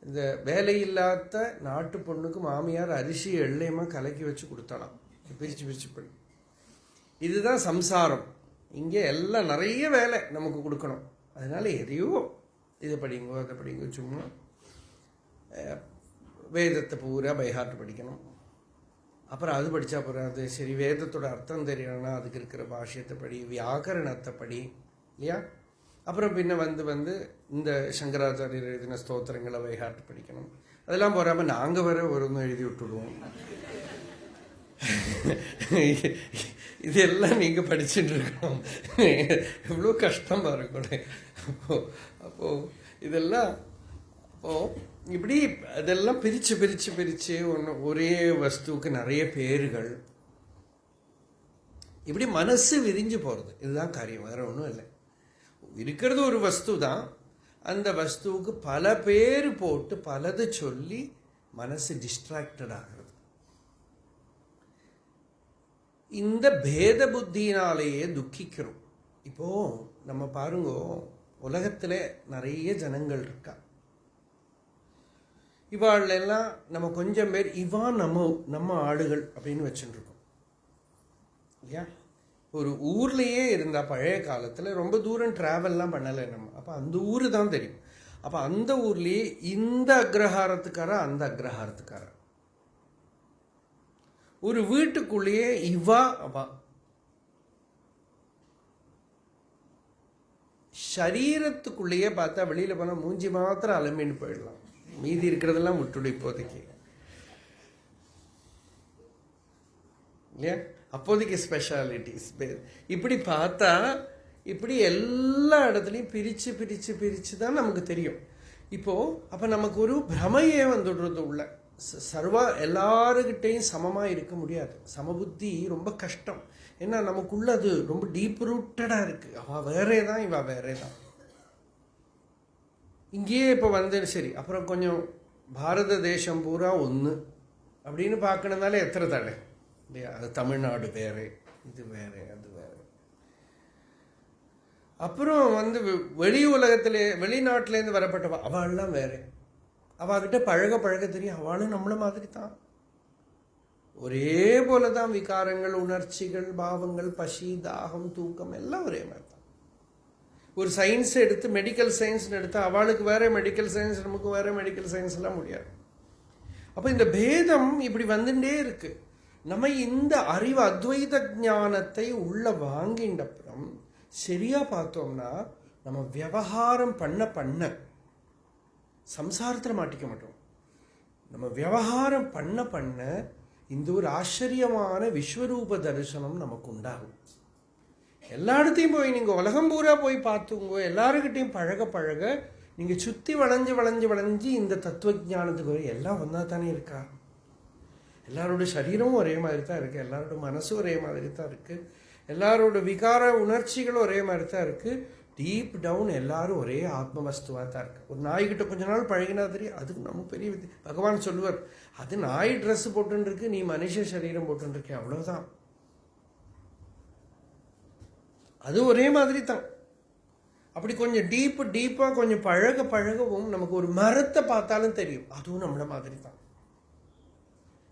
Speaker 3: இந்த வேலையில்லாத நாட்டு பொண்ணுக்கு மாமியார் அரிசி எள்ளையமாக கலக்கி வச்சு கொடுத்தலாம், பிரித்து பண்ணி. இதுதான் சம்சாரம். இங்கே எல்லாம் நிறைய வேலை நமக்கு கொடுக்கணும். அதனால எதையோ இதை படிங்கோ அதை படிங்கோ, சும்மா வேதத்தை பூரா பைஹார்ட் படிக்கணும். அப்புறம் அது படித்தா அப்புறம் அது சரி, வேதத்தோட அர்த்தம் தெரியணும்னா அதுக்கு இருக்கிற பாஷ்யத்தை படி, வியாக்கரணத்தை படி இல்லையா. அப்புறம் பின்ன இந்த சங்கராச்சாரியர் எழுதின ஸ்தோத்திரங்களை பைஹார்ட் படிக்கணும். அதெல்லாம் போகாமல் நாங்கள் வேற ஒரு ஒன்று எழுதி விட்டுடுவோம். இதெல்லாம் நீங்கள் படிச்சுட்டு இருக்கணும். எவ்வளோ கஷ்டமாக இருக்கும். அப்போது இதெல்லாம் இப்படி அதெல்லாம் பிரித்து ஒரே வஸ்துவுக்கு நிறைய பேர்கள், இப்படி மனசு விரிஞ்சு போகிறது. இதுதான் காரியம், வேறு ஒன்றும் இல்லை. இருக்கிறது ஒரு வஸ்து தான், அந்த வஸ்துவுக்கு பல பேர் போட்டு பலது சொல்லி மனசு டிஸ்ட்ராக்டட் ஆகிறது. இந்த பேத புத்தினாலேயே துக்கிக்கிறோம். இப்போது நம்ம பாருங்க, உலகத்தில் நிறைய ஜனங்கள் இருக்கா. இவாளெல்லாம் நம்ம கொஞ்சம் பேர் நம்ம ஆளுகள் அப்படின்னு வச்சுருக்கோம் இல்லையா. ஒரு ஊர்லேயே இருந்தால் பழைய காலத்தில் ரொம்ப தூரம் ட்ராவல்லாம் பண்ணலை நம்ம. அப்போ அந்த ஊர் தான் தெரியும். அப்போ அந்த ஊர்லேயே இந்த அக்ரஹாரத்துக்காரா அந்த அக்ரஹாரத்துக்காரா, ஒரு வீட்டுக்குள்ளேயே அவா சரீரத்துக்குள்ளேயே பார்த்தா வெளியில் போனால் மூஞ்சி மாத்திரம் அலம்பின்னு போயிடலாம், மீதி இருக்கிறதெல்லாம் விட்டுடு இப்போதைக்கு இல்லையா. அப்போதைக்கு ஸ்பெஷாலிட்டிஸ் இப்படி பார்த்தா இப்படி எல்லா இடத்துலையும் பிரித்து தான் நமக்கு தெரியும். இப்போது அப்போ நமக்கு ஒரு பிரமையே வந்துடுறது உள்ள. எல்லாருக்கிட்டையும் சமமாக இருக்க முடியாது. சமபுத்தி ரொம்ப கஷ்டம். ஏன்னா நமக்குள்ள அது ரொம்ப டீப் ரூட்டடாக இருக்குது. அவள் வேறே தான், இவள் வேறே தான். இங்கேயே இப்போ சரி, அப்புறம் கொஞ்சம் பாரத தேசம் பூரா ஒன்று அப்படின்னு பார்க்கணுனாலே எத்தனை தடை இல்லையா. அது தமிழ்நாடு வேறு, இது வேறு, அது வேறு. அப்புறம் வெளி உலகத்திலே வெளிநாட்டிலேருந்து வரப்பட்டவா அவள்லாம் வேறு. அவகிட்ட பழக தெரியும், அவளும் நம்மள மாதிரி தான். ஒரே போல தான் விகாரங்கள், உணர்ச்சிகள், பாவங்கள், பசி, தாகம், தூக்கம் எல்லாம் ஒரே மாதிரி தான். ஒரு சயின்ஸ் எடுத்து மெடிக்கல் சயின்ஸ்னு எடுத்தால் அவளுக்கு வேற மெடிக்கல் சயின்ஸ், நமக்கு வேற மெடிக்கல் சயின்ஸ்லாம் முடியாது. அப்போ இந்த பேதம் இப்படி வந்துட்டே இருக்கு. நம்ம இந்த அறிவு அத்வைத ஞானத்தை உள்ள வாங்கின்றப்புறம் சரியா பார்த்தோம்னா நம்ம விவகாரம் பண்ண சம்சாரத்தில் மாட்டிக்க மாட்டோம். நம்ம விவகாரம் பண்ண இந்த ஒரு ஆச்சரியமான விஸ்வரூப தரிசனம் நமக்கு உண்டாகும். எல்லா இடத்தையும் போய் நீங்கள் உலகம் பூரா போய் பார்த்துங்க, எல்லாருக்கிட்டையும் பழக நீங்கள் சுற்றி வளைஞ்சு இந்த தத்துவ ஞானத்துக்கு எல்லாம் ஒன்றா தானே இருக்கா. எல்லாரோட சரீரமும் ஒரே மாதிரி தான் இருக்குது, எல்லாரோட மனசும் ஒரே மாதிரி தான் இருக்குது, எல்லாரோட விகார உணர்ச்சிகளும் ஒரே மாதிரி தான் இருக்குது. டீப் டவுன் எல்லாரும் ஒரே ஆத்ம வஸ்துவாக தான் இருக்குது. ஒரு நாய்கிட்ட கொஞ்ச நாள் பழகினா தெரியும், அதுக்கு நம்ம பெரிய பகவான் சொல்லுவார், அது நாய் ட்ரெஸ் போட்டுருக்கு, நீ மனுஷ சரீரம் போட்டுருக்கே, அவ்வளோதான். அது ஒரே மாதிரி தான். அப்படி கொஞ்சம் டீப்பாக கொஞ்சம் பழகவும் நமக்கு ஒரு மரத்தை பார்த்தாலும் தெரியும், அதுவும் நம்மள மாதிரி தான்.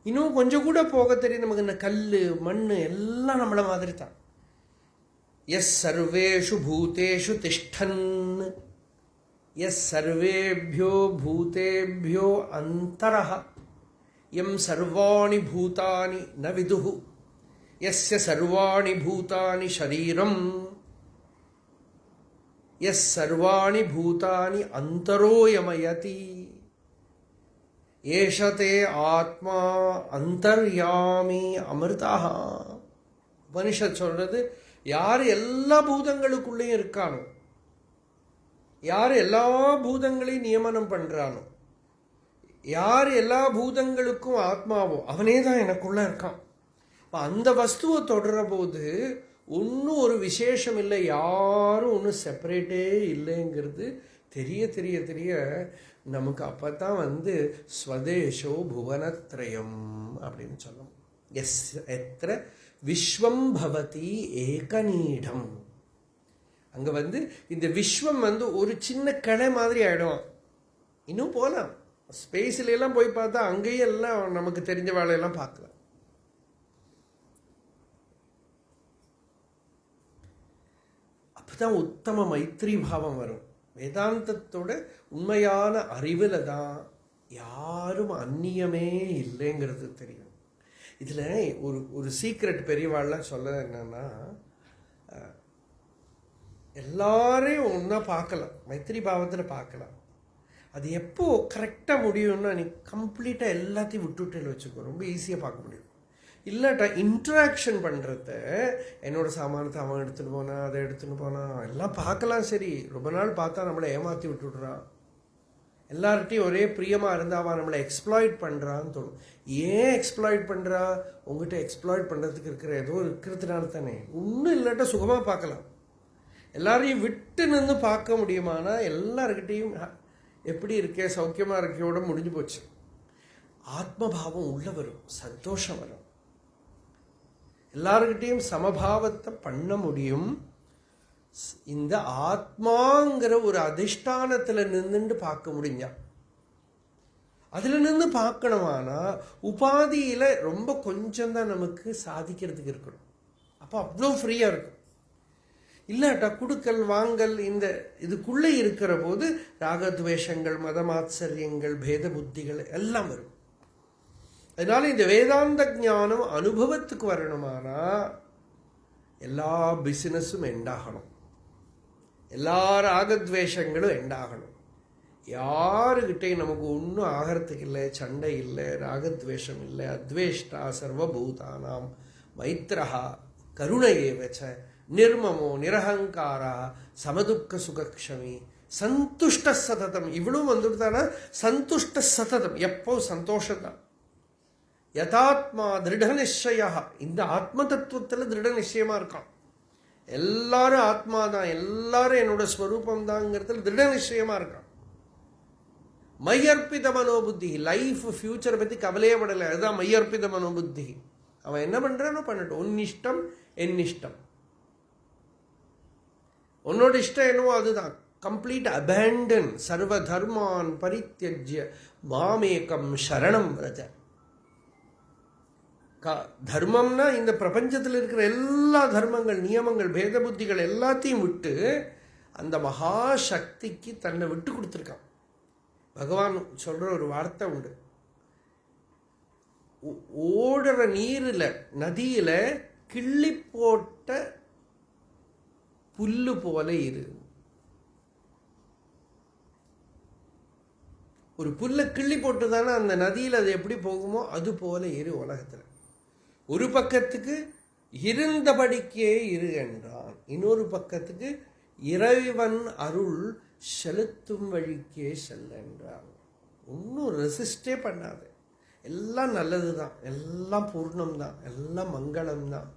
Speaker 3: இன்னும் கொஞ்சம் கூட போக தெரியும் நமக்கு, இந்த கல் மண் எல்லாம் நம்மள மாதிரி தான். எஸ் சர்வேஷு பூதேஷு திஷ்டன், எஸ் சர்வேபியோ பூதேபியோ அந்தரஹ, எம் சர்வாணி பூதானி ந விதுஹு, யஸ்ய சர்வாணி பூதானி ஷரீரம், எஸ் சர்வாணி பூதானி அந்தரோ யமயதி, ஏஷதே ஆத்மா அந்தர்யாமி அமிர்தா. உபனிஷத் சொல்றது, யார் எல்லா பூதங்களுக்குள்ளேயும் இருக்கானோ, யார் எல்லா பூதங்களையும் நியமனம் பண்றானோ, யார் எல்லா பூதங்களுக்கும் ஆத்மாவோ அவனே தான் எனக்குள்ள இருக்கான். அந்த வஸ்துவை தொடர போது ஒன்றும் ஒரு விசேஷம் இல்லை, யாரும் ஒன்றும் செப்பரேட்டே இல்லைங்கிறது தெரிய நமக்கு அப்போ தான் ஸ்வதேஷோ புவனத்ரயம் அப்படின்னு சொல்லணும். எஸ் எத்திர விஸ்வம் பவதி ஏகநீடம். அங்கே இந்த விஸ்வம் ஒரு சின்ன கடை மாதிரி ஆகிடும். இன்னும் போகலாம், ஸ்பேஸ்ல எல்லாம் போய் பார்த்தா அங்கேயும் எல்லாம் நமக்கு தெரிஞ்ச வேலையெல்லாம் பார்க்கலாம். அப்போதான் உத்தம மைத்ரி பாவம் வரும். வேதாந்தத்தோட உண்மையான அறிவில் தான் யாரும் அந்நியமே இல்லைங்கிறது தெரியும். இதில் ஒரு சீக்ரெட் பெரியவாள்லாம் சொல்ல என்னன்னா, எல்லாரையும் ஒன்றா பார்க்கலாம், மைத்ரி பாவத்தில் பார்க்கலாம். அது எப்போ கரெக்டாக முடியும்னா, நீ கம்ப்ளீட்டாக எல்லாத்தையும் விட்டுவிட்டு வச்சுக்கோ, ரொம்ப ஈஸியாக பார்க்க முடியும். இல்லாட்டா இன்ட்ராக்ஷன் பண்ணுறத என்னோட சாமானத்தை அவன் எடுத்துகிட்டு போனான், அதை எடுத்துகிட்டு போனான், எல்லாம் பார்க்கலாம். சரி, ரொம்ப நாள் பார்த்தா நம்மளை ஏமாற்றி விட்டுடுறான். எல்லார்ட்டையும் ஒரே பிரியமாக இருந்தால் அவன் நம்மளை எக்ஸ்ப்ளாய்ட் பண்ணுறான்னு தோணும். ஏன் எக்ஸ்ப்ளாய்ட் பண்ணுறா? உங்ககிட்ட எக்ஸ்ப்ளாய்ட் பண்ணுறதுக்கு இருக்கிற ஏதோ இருக்கிறதுனால தானே. ஒன்றும் இல்லாட்டா சுகமாக பார்க்கலாம். எல்லாரையும் விட்டு நின்று பார்க்க முடியுமானா எல்லார்கிட்டையும் எப்படி இருக்கே, சௌக்கியமாக இருக்கையோட முடிஞ்சு போச்சு. ஆத்மபாவம் உள்ள வரும், சந்தோஷம் வரும். எல்லார்கிட்டையும் சமபாவத்தை பண்ண முடியும். இந்த ஆத்மாங்கிற ஒரு அதிஷ்டானத்தில் நின்றுட்டு பார்க்க முடிஞ்சா. அதுல நின்று பார்க்கணுமானா உபாதியில ரொம்ப கொஞ்சம் தான் நமக்கு சாதிக்கிறதுக்கு இருக்கணும். அப்போ அவ்வளோ ஃப்ரீயா இருக்கும். இல்லாட்டா குடுக்கல் வாங்கல் இந்த இதுக்குள்ளே இருக்கிற போது ராகத்வேஷங்கள், மதமாத்சரியங்கள், பேத புத்திகள் எல்லாம் வரும். அதனால இந்த வேதாந்த ஞானம் அனுபவத்துக்கு வரணுமானா எல்லா பிசினஸும் எண்டாகணும், எல்லா ராகத்வேஷங்களும் எண்டாகணும். யாருக்கிட்டையும் நமக்கு ஒன்றும் ஆகிறதுக்கு இல்லை, சண்டை இல்லை, ராகத்வேஷம் இல்லை. அத்வேஷ்டா சர்வபூதானாம் மைத்ரஹா கருணையேவச்ச நிர்மமோ நிரஹங்காரா சமதுக்க சுகக்ஷமி சந்துஷ்ட சததம். இவ்வளவும் வந்துட்டானா சந்துஷ்ட சததம், எப்போ சந்தோஷம்தான். யதாத்மா திருட நிச்சயா. இந்த ஆத்ம தத்துவத்தில் திருட நிச்சயமா இருக்கான். எல்லாரும் ஆத்மா தான், எல்லாரும் என்னோட ஸ்வரூபம் தாங்கிறதுல திருட நிச்சயமா இருக்கான். மையர்ப்பித மனோபுத்தி. லைஃப் ஃபியூச்சரை பற்றி கவலையே படலை. அதுதான் மையர்ப்பித மனோபுத்தி. அவன் என்ன பண்றானோ பண்ணட்டும், உன் இஷ்டம் என் இஷ்டம். உன்னோட இஷ்டம் என்னவோ அதுதான். Complete abandon. சர்வ தர்மான் பரித்யஜ்ய மாமேகம் சரணம் ரஜ. தர்மம்னா இந்த பிரபஞ்சத்தில் இருக்கிற எல்லா தர்மங்கள், நியமங்கள், பேத புத்திகள் எல்லாத்தையும் விட்டு அந்த மகாசக்திக்கு தன்னை விட்டு கொடுத்துருக்கான். பகவான் சொல்ற ஒரு வார்த்தை உண்டு, ஓடுற நீரில், நதியில கிள்ளி போட்ட புல்லு போல இரு. ஒரு புல்லை கிள்ளி போட்டு தானே அந்த நதியில் அது எப்படி போகுமோ அது போல இரு உலகத்தில். ஒரு பக்கத்துக்கு இருந்தபடிக்கே இரு என்றான், இன்னொரு பக்கத்துக்கு இறைவன் அருள் செலுத்தும் வழிக்கே செல்ல என்றான். ஒன்றும் ரெசிஸ்டே பண்ணாது. எல்லாம் நல்லது தான், எல்லாம் பூர்ணம் தான், எல்லாம் மங்களம் தான்,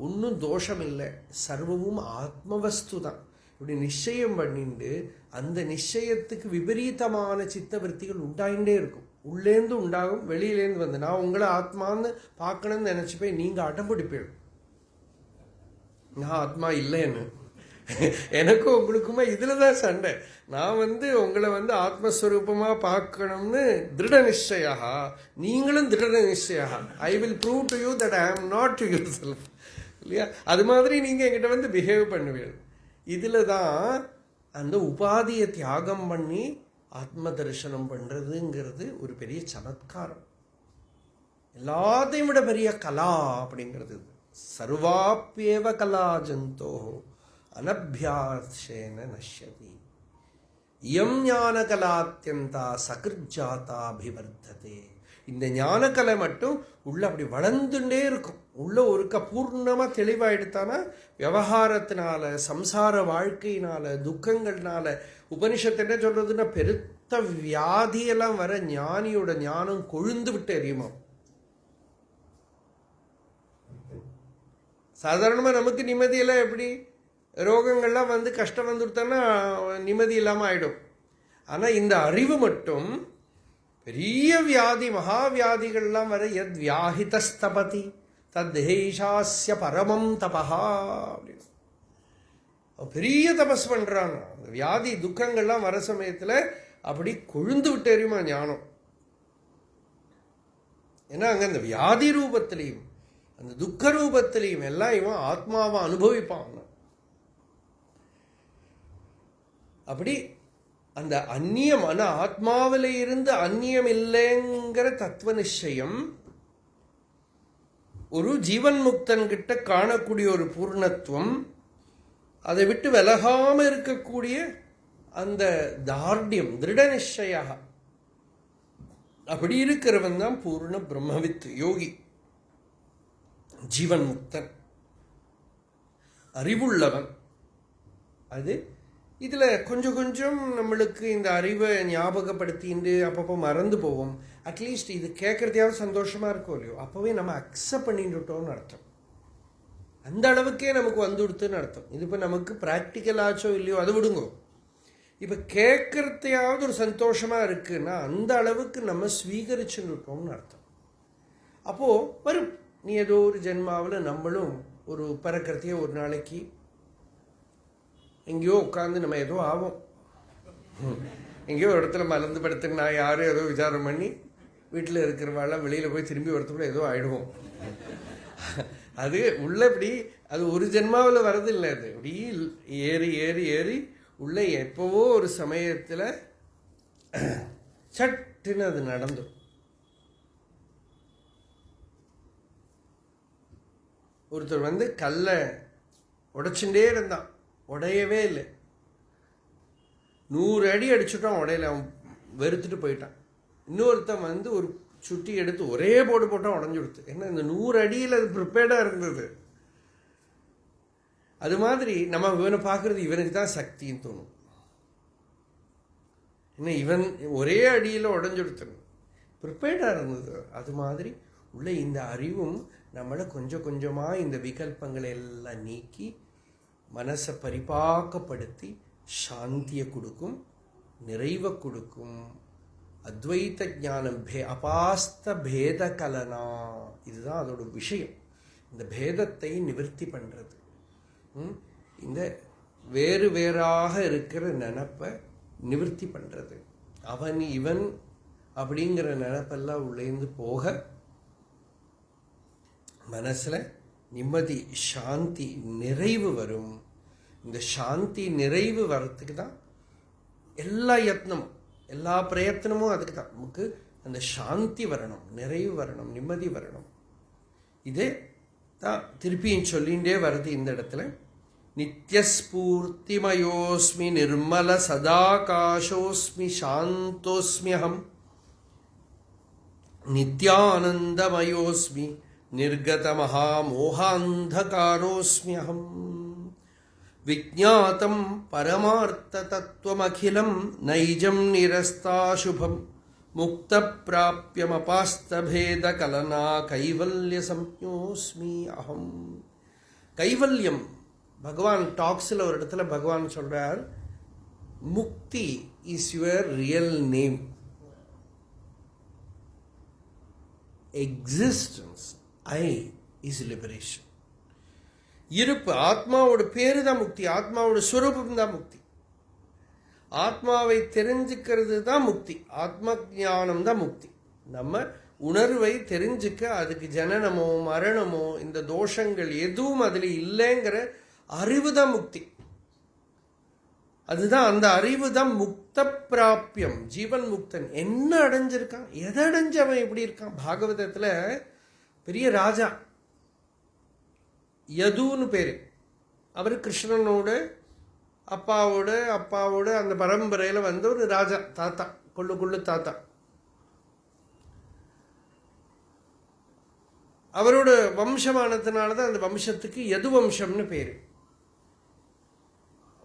Speaker 3: ஒன்றும் தோஷம் இல்லை, சர்வமும் ஆத்மவஸ்து தான். இப்படி நிச்சயம் பண்ணிட்டு அந்த நிச்சயத்துக்கு விபரீதமான சித்தவருத்திகள் உண்டாயிண்டே இருக்கும். உள்ளேந்து உண்டாகும், வெளியிலேருந்து வந்து நான் உங்களை ஆத்மான்னு பார்க்கணும்னு நினச்சி போய் நீங்கள் அடம் பிடிப்பீங்க. நான் ஆத்மா இல்லைன்னு. எனக்கும் உங்களுக்குமா இதில் தான் சண்டை. நான் உங்களை ஆத்மஸ்வரூபமாக பார்க்கணும்னு திருட நிச்சயா, நீங்களும் திருட நிச்சயா. I will prove to you that I am not to your self. இல்லையா? அது மாதிரி நீங்கள் என்கிட்ட பிஹேவ் பண்ணுவீங்க. இதில் தான் அந்த உபாதியை தியாகம் பண்ணி ஆத்ம தரிசனம் பண்ணுறதுங்கிறது ஒரு பெரிய சமத்காரம். எல்லாத்தையும் விட பெரிய கலா அப்படிங்கிறது. சர்வாப்பியேவ கலா ஜந்தோ அனபியாசேன நஷ்யதி இயம் ஞான கலாத்யந்தா சகிருஜாதா அபிவர்த்ததே. இந்த ஞானக்கலை மட்டும் உள்ள அப்படி வளர்ந்துட்டே இருக்கும். உள்ள ஒருக்க பூர்ணமாக தெளிவாயிடுத்தானா விவகாரத்தினால, சம்சார வாழ்க்கையினால, துக்கங்கள்னால, உபனிஷத்து என்ன சொல்றதுன்னா பெருத்த வியாதியெல்லாம் வர ஞானியோட ஞானம் கொழுந்து விட்டு எரியுமா. சாதாரணமாக நமக்கு நிம்மதியெல்லாம் எப்படி, ரோகங்கள்லாம் கஷ்டம் வந்துடுத்தானா நிம்மதி இல்லாமல் ஆயிடும். ஆனால் இந்த அறிவு மட்டும் பெரிய வியாதி, மகாவியாதிகள்லாம் வர எத் வியாஹிதஸ்தபதி தத்ஹேஷாஸ்ய பரமம் தபஹா அப்படின்னு பெரிய தபஸ் பண்றாங்க. அந்த வியாதி துக்கங்கள்லாம் வர சமயத்தில் அப்படி கொழுந்து விட்டு எறியுமா ஞானம். ஏன்னா அங்கே அந்த வியாதி ரூபத்திலையும் அந்த துக்க ரூபத்திலையும் எல்லாம் இவன் ஆத்மாவை அனுபவிப்பான். அப்படி அந்த அந்நியம், ஆனால் ஆத்மாவில இருந்து அந்நியம் இல்லைங்கிற தத்துவ நிச்சயம் ஒரு ஜீவன் முக்தன் கிட்ட காணக்கூடிய ஒரு பூர்ணத்துவம், அதை விட்டு விலகாம இருக்கக்கூடிய அந்த தார்டியம், திருட நிச்சயா, அப்படி இருக்கிறவன் தான் பூர்ண பிரம்மவித் யோகி. ஜீவன் முக்தன், அறிவுள்ளவன். அது இதில் கொஞ்சம் கொஞ்சம் நம்மளுக்கு இந்த அறிவை ஞாபகப்படுத்திட்டு அப்பப்போ மறந்து போவோம். அட்லீஸ்ட் இது கேட்குறதையாவது சந்தோஷமாக இருக்கும் இல்லையோ, அப்போவே நம்ம அக்செப்ட் பண்ணிட்டுட்டோம்னு அர்த்தம். அந்த அளவுக்கே நமக்கு வந்துடுத்துன்னு அர்த்தம். இது இப்போ நமக்கு ப்ராக்டிக்கல் ஆச்சோ இல்லையோ அது விடுங்கோ. இப்போ கேட்குறதையாவது ஒரு சந்தோஷமாக இருக்குன்னா அந்த அளவுக்கு நம்ம ஸ்வீகரிச்சுட்டோம்னு அர்த்தம். அப்போது வரும், நீ ஏதோ ஒரு ஜென்மாவில் நம்மளும் ஒரு பறக்கிறதையே ஒரு நாளைக்கு எங்கேயோ உட்காந்து நம்ம ஏதோ ஆகும், எங்கேயோ ஒரு இடத்துல மலர்ந்து படுத்துக்கு நான் யாரும் ஏதோ விசாரம் பண்ணி வீட்டில் இருக்கிறவாள் வெளியில் போய் திரும்பி வரத்துக்குள்ள ஏதோ ஆகிடுவோம். அது உள்ள இப்படி அது ஒரு ஜென்மாவில் வரதில்லை, அது இப்படி ஏறி ஏறி ஏறி உள்ள எப்போவோ ஒரு சமயத்தில் சட்டுன்னு அது நடந்துடும். ஒருத்தர் வந்து கல்லை உடைச்சுட்டே இருந்தான், உடையவே இல்லை. 100 அடி அடிச்சுட்டான், உடையில. அவன் வெறுத்துட்டு போயிட்டான். இன்னொருத்தன் வந்து ஒரு சுட்டி எடுத்து ஒரே போட்டு போட்டால் உடஞ்சி கொடுத்து. ஏன்னா இந்த 100 அடியில் அது ப்ரிப்பேர்டாக இருந்தது. அது மாதிரி நம்ம இவனை பார்க்குறது இவனுக்கு தான் சக்தின்னு தோணும். என்ன இவன் ஒரே அடியில் உடஞ்சி கொடுத்துருங்க, ப்ரிப்பேர்டாக இருந்தது. அது மாதிரி உள்ள இந்த அறிவும் நம்மளை கொஞ்சம் கொஞ்சமாக இந்த விகல்பங்களை எல்லாம் நீக்கி மனசை பரிபாக்கப்படுத்தி சாந்தியை கொடுக்கும், நிறைவை கொடுக்கும். அத்வைத ஞானம் அபாஸ்த பேத கலனா, இதுதான் அதோட விஷயம். இந்த பேதத்தை நிவர்த்தி பண்ணுறது, இந்த வேறு வேறாக இருக்கிற நினப்பை நிவர்த்தி பண்ணுறது. அவன் இவன் அப்படிங்கிற நினப்பெல்லாம் உள்ளேந்து போக மனசில் நிம்மதி, சாந்தி, நிறைவு வரும். இந்த சாந்தி நிறைவு வர்றதுக்கு தான் எல்லா யத்னமும், எல்லா பிரயத்தனமும் அதுக்கு தான். நமக்கு அந்த சாந்தி வரணும், நிறைவு வரணும், நிம்மதி வரணும். இதே தான் திருப்பியும் சொல்லிகிட்டே வருது இந்த இடத்துல. நித்யஸ்பூர்த்திமயோஸ்மி நிர்மல சதாகாசோஸ்மி சாந்தோஸ்மியகம் நித்யானந்தமயோஸ்மி நிர்கத மகாமோகாந்தகாரோஸ்மியகம் விஜ்ஞாதம் பரமார்த்த தத்துவமகிலம் நைஜம் நிரஸ்தாசுபம் முக்த பிராப்யமபாஸ்தபேத கலனா கைவல்ய சம்யோஸ்மி அகம். கைவல்யம் பகவான் டாக்ஸில் ஒரு இடத்துல பகவான் சொல்றார், முக்தி is your real name. Existence I is liberation. இருப்பு ஆத்மாவோட பேரு தான் முக்தி, ஆத்மாவோட ஸ்வரூபம் தான் முக்தி. ஆத்மாவை தெரிஞ்சுக்கிறது தான் முக்தி, ஆத்ம ஞானம் தான் முக்தி. நம்ம உணர்வை தெரிஞ்சுக்க அதுக்கு ஜனனமோ மரணமோ இந்த தோஷங்கள் எதுவும் அதில் இல்லைங்கிற அறிவு தான் முக்தி. அதுதான், அந்த அறிவு தான் முக்த பிராப்யம். ஜீவன் முக்தன் என்ன அடைஞ்சிருக்கான், எதை அடைஞ்சு அவன் எப்படி இருக்கான். பாகவதத்தில் பெரிய ராஜா யதுன்னு பேரு. அவர் கிருஷ்ணனோட அப்பாவோட அந்த பரம்பரையில் வந்த ஒரு ராஜா, தாத்தா, கொள்ளு தாத்தா. அவரோட வம்சமானதுனால தான் அந்த வம்சத்துக்கு யது வம்சம்னு பேரு.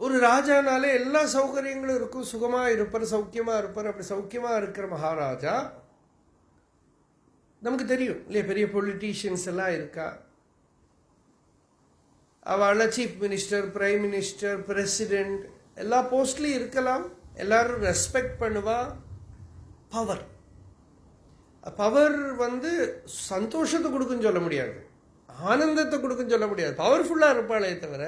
Speaker 3: ஒரு ராஜானாலே எல்லா சௌகரியங்களும் இருக்கும், சுகமா இருப்பார், சௌக்கியமா இருப்பார். அப்படி சௌக்கியமா இருக்கிற மகாராஜா நமக்கு தெரியும் இல்லையா, பெரிய பொலிட்டீஷியன்ஸ் எல்லாம் இருக்கா. அவள chief minister, prime minister, president எல்லா போஸ்ட்லையும் இருக்கலாம். எல்லாரும் ரெஸ்பெக்ட் பண்ணுவா. பவர் வந்து சந்தோஷத்தை கொடுக்குன்னு சொல்ல முடியாது, ஆனந்தத்தை கொடுக்குன்னு சொல்ல முடியாது. பவர்ஃபுல்லாக இருப்பாளே தவிர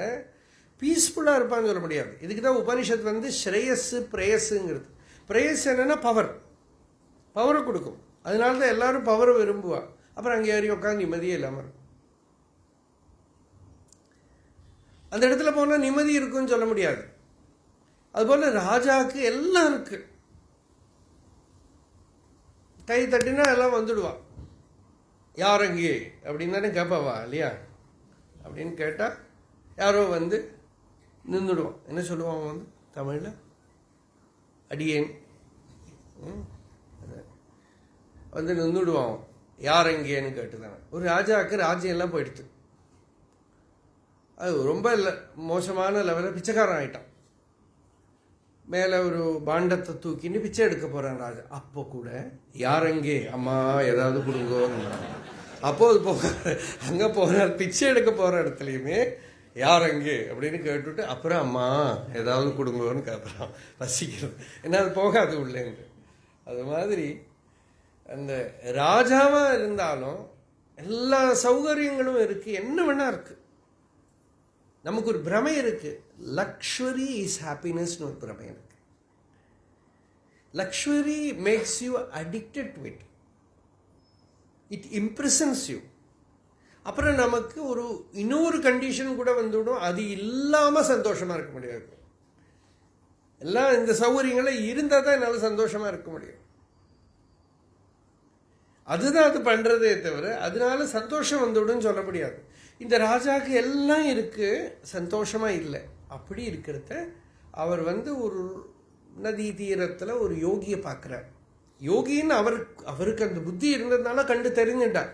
Speaker 3: பீஸ்ஃபுல்லாக இருப்பான்னு சொல்ல முடியாது. இதுக்கு தான் உபனிஷத் வந்து ஸ்ரேயஸ் பிரேயஸுங்கிறது. பிரேயஸ் என்னன்னா பவரை கொடுக்கும். அதனால தான் எல்லாரும் பவரை விரும்புவா. அப்புறம் அங்கே ஏறி உட்காந்து நிம்மதியே இல்லாமல் இருக்கும். அந்த இடத்துல போனால் நிம்மதி இருக்குன்னு சொல்ல முடியாது. அதுபோல் ராஜாவுக்கு எல்லாம் இருக்கு. கை தட்டினா எல்லாம் வந்துடுவா. யார் அங்கே அப்படின்னு தானே கேட்பாவா இல்லையா? அப்படின்னு கேட்டால் யாரோ வந்து நின்றுடுவான். என்ன சொல்லுவான் வந்து தமிழில்? அடியேன் வந்து நின்றுடுவான். யார் எங்கேன்னு கேட்டுதானே. ஒரு ராஜாவுக்கு ராஜ்யம் எல்லாம் போயிடுது. அது ரொம்ப மோசமான லெவலில் பிச்சைக்காரன் ஆகிட்டான். மேலே ஒரு பாண்டத்தை தூக்கின்னு பிச்சை எடுக்க போகிறான் ராஜா. அப்போ கூட யார் எங்கே, அம்மா ஏதாவது கொடுங்கோன்னு. அப்போது அங்கே போகிறார், பிச்சை எடுக்க போகிற இடத்துலையுமே யார் அங்கே அப்படின்னு கேட்டுட்டு அப்புறம் அம்மா ஏதாவது கொடுங்கன்னு கேட்குறான். பசிக்கிறது ஏன்னா அது போகாது உள்ளேங்க. அது மாதிரி அந்த ராஜாவாக இருந்தாலும் எல்லா சௌகரியங்களும் இருக்குது, என்ன வேணா இருக்குது. நமக்கு ஒரு பிரமை இருக்குது, லக்ஷ்வரி இஸ் ஹாப்பினஸ்னு ஒரு பிரமை இருக்கு. Luxury makes you addicted to it, it impressions you. அப்புறம் நமக்கு ஒரு இன்னொரு கண்டிஷன் கூட வந்துவிடும், அது இல்லாமல் சந்தோஷமாக இருக்க முடியாது. எல்லாம் இந்த சௌகரியங்களை இருந்தால் தான் என்னால் சந்தோஷமாக இருக்க முடியும். அதுதான் அது பண்ணுறதே தவிர அதனால சந்தோஷம் வந்துவிடும் சொல்ல முடியாது. இந்த ராஜாவுக்கு எல்லாம் இருக்குது, சந்தோஷமாக இல்லை. அப்படி இருக்கிறத அவர் ஒரு நதி தீரத்தில் ஒரு யோகியை பார்க்குறார். யோகின்னு அவருக்கு அந்த புத்தி இருந்ததுனால கண்டு தெரிஞ்சுட்டார்.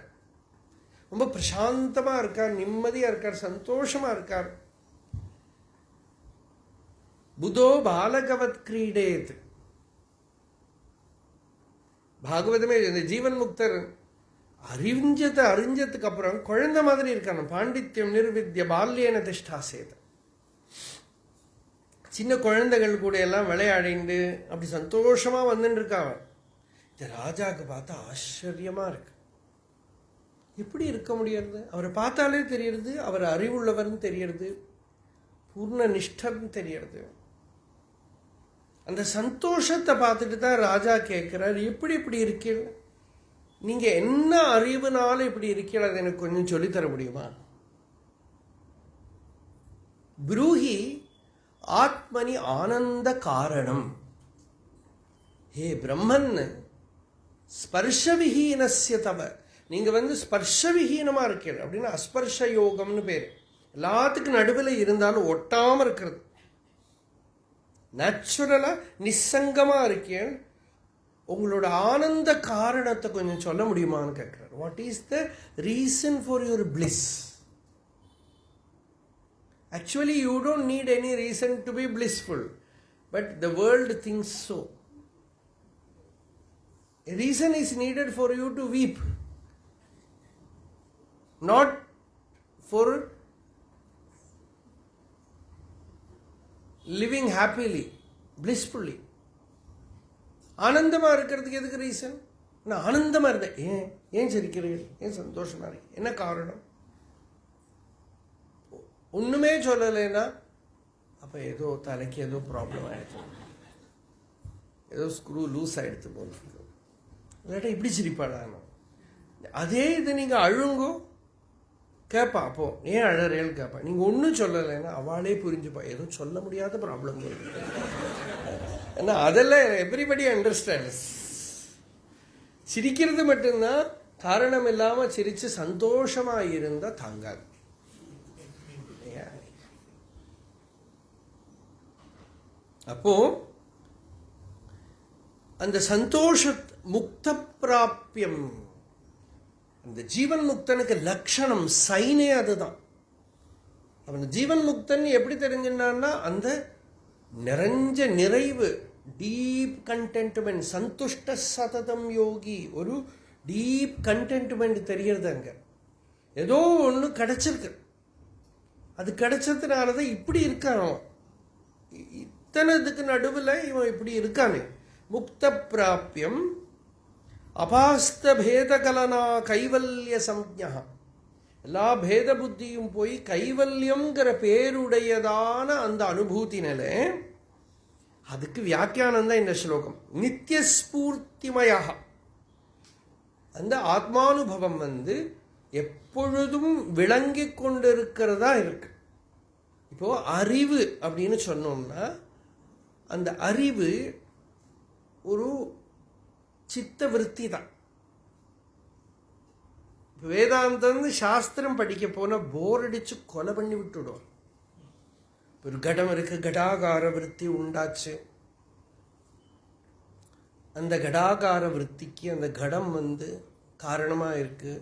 Speaker 3: ரொம்ப பிரசாந்தமாக இருக்கார், நிம்மதியாக இருக்கார், சந்தோஷமாக இருக்கார். புதோ பாலகவத் கிரீடேத். பாகவதமே இந்த ஜீவன் முக்தர் அறிஞ்சதுக்கு அப்புறம் குழந்தை மாதிரி இருக்கான. பாண்டித்யம் நிர்வித்ய பால்யன திஷ்டாசேத. சின்ன குழந்தைகள் கூட எல்லாம் விளையாடிண்டு அப்படி சந்தோஷமா வந்துட்டு இருக்காங்க. இந்த ராஜாவுக்கு பார்த்தா ஆச்சரியமா இருக்கு. எப்படி இருக்க முடியாது? அவரை பார்த்தாலே தெரியுது அவர் அறிவுள்ளவர்னு தெரியுது, பூர்ண நிஷ்டர்னு தெரியுது. அந்த சந்தோஷத்தை பார்த்துட்டு தான் ராஜா கேட்கிறார், எப்படி இப்படி இருக்கீங்க, நீங்க என்ன அறிவுனால இப்படி இருக்கீங்க, அது எனக்கு கொஞ்சம் சொல்லித்தர முடியுமா? ப்ரூஹி ஆத்மனி ஆனந்த காரணம். ஹே பிரம்மன், ஸ்பர்ஷவிஹீனஸ்ய தவ, நீங்க ஸ்பர்ஷவிஹீனமா இருக்கீங்க அப்படின்னா அஸ்பர்ஷ யோகம்னு பேர். எல்லாத்துக்கும் நடுவில் இருந்தாலும் ஒட்டாம இருக்கிறது, நேச்சுரலா நிசங்கமா இருக்கேன். உங்களோட ஆனந்த காரணத்தை கொஞ்சம் சொல்ல முடியுமான்னு கேட்கிறார். What is the reason for your bliss? Actually you don't need any reason to be blissful, but the world thinks so. A reason is needed for you to weep, not for living happily, blissfully. ஆனந்தமாக இருக்கிறதுக்கு எதுக்கு reason? நான் ஆனந்தமாக இருந்தேன், ஏன் சிரிக்கிறீர்கள், ஏன் சந்தோஷமாக இருக்கு, என்ன காரணம்? ஒன்றுமே சொல்லலைன்னா அப்போ ஏதோ தலைக்கு ஏதோ ப்ராப்ளம் ஆகிடுச்சு, ஏதோ ஸ்க்ரூ லூஸ் ஆகிடுச்சு போல, இல்லாட்டா இப்படி சிரிப்பாடானோ. அதே இது நீங்கள் அழுங்கோ கேட்பா, அப்போ ஏன் அழறேன்னு கேட்பா. நீங்கள் ஒன்றும் சொல்லலைன்னா அவளே புரிஞ்சுப்பா ஏதோ சொல்ல முடியாத ப்ராப்ளம் இருக்கு. ஏன்னா அதெல்லாம் எவ்ரிபடி அண்டர்ஸ்டாண்ட்ஸ். சிரிக்கிறது மட்டும்தான், காரணம் இல்லாமல் சிரித்து சந்தோஷமாக இருந்தால் தாங்காது. அப்போ அந்த சந்தோஷ முக்த பிராபியம், அந்த ஜீவன் முக்தனுக்கு லட்சணம் சைனே அதுதான். அவன் ஜீவன் முக்தன் எப்படி தெரிஞ்சினான்னா அந்த நிறைஞ்ச நிறைவு, டீப் கண்டென்ட்மெண்ட், சந்துஷ்ட சததம் யோகி, ஒரு டீப் கண்டென்ட்மெண்ட் தெரியறது. அங்க ஏதோ ஒன்று கிடைச்சிருக்கு, அது கிடைச்சதுனால தான் இப்படி இருக்கானோ, இத்தனைதுக்கு நடுவில் இவன் இப்படி இருக்கானே. முக்த பிராபியம் அபாஸ்த பேத கலனா கைவல்ய சம்ஞா. எல்லா பேத புத்தியும் போய் கைவல்யம்ங்கிற பேருடையதான அந்த அனுபூதி நிலை. அதுக்கு வியாக்கியானம் தான் இந்த ஸ்லோகம். நித்தியஸ்பூர்த்திமயா, அந்த ஆத்மானுபவம் எப்பொழுதும் விளங்கி கொண்டிருக்கிறதா இருக்கு. இப்போ அறிவு அப்படின்னு சொன்னோம்னா அந்த அறிவு ஒரு சித்த விருத்தி தான். வேதாந்தம் சாஸ்திரம் படிக்க போனால் போர் அடிச்சு கொலை பண்ணி விட்டுடும். ஒரு கடம் இருக்கு, கடாகார விருத்தி உண்டாச்சு. அந்த கடாகார விருத்திக்கு அந்த கடம் காரணமாக இருக்கு.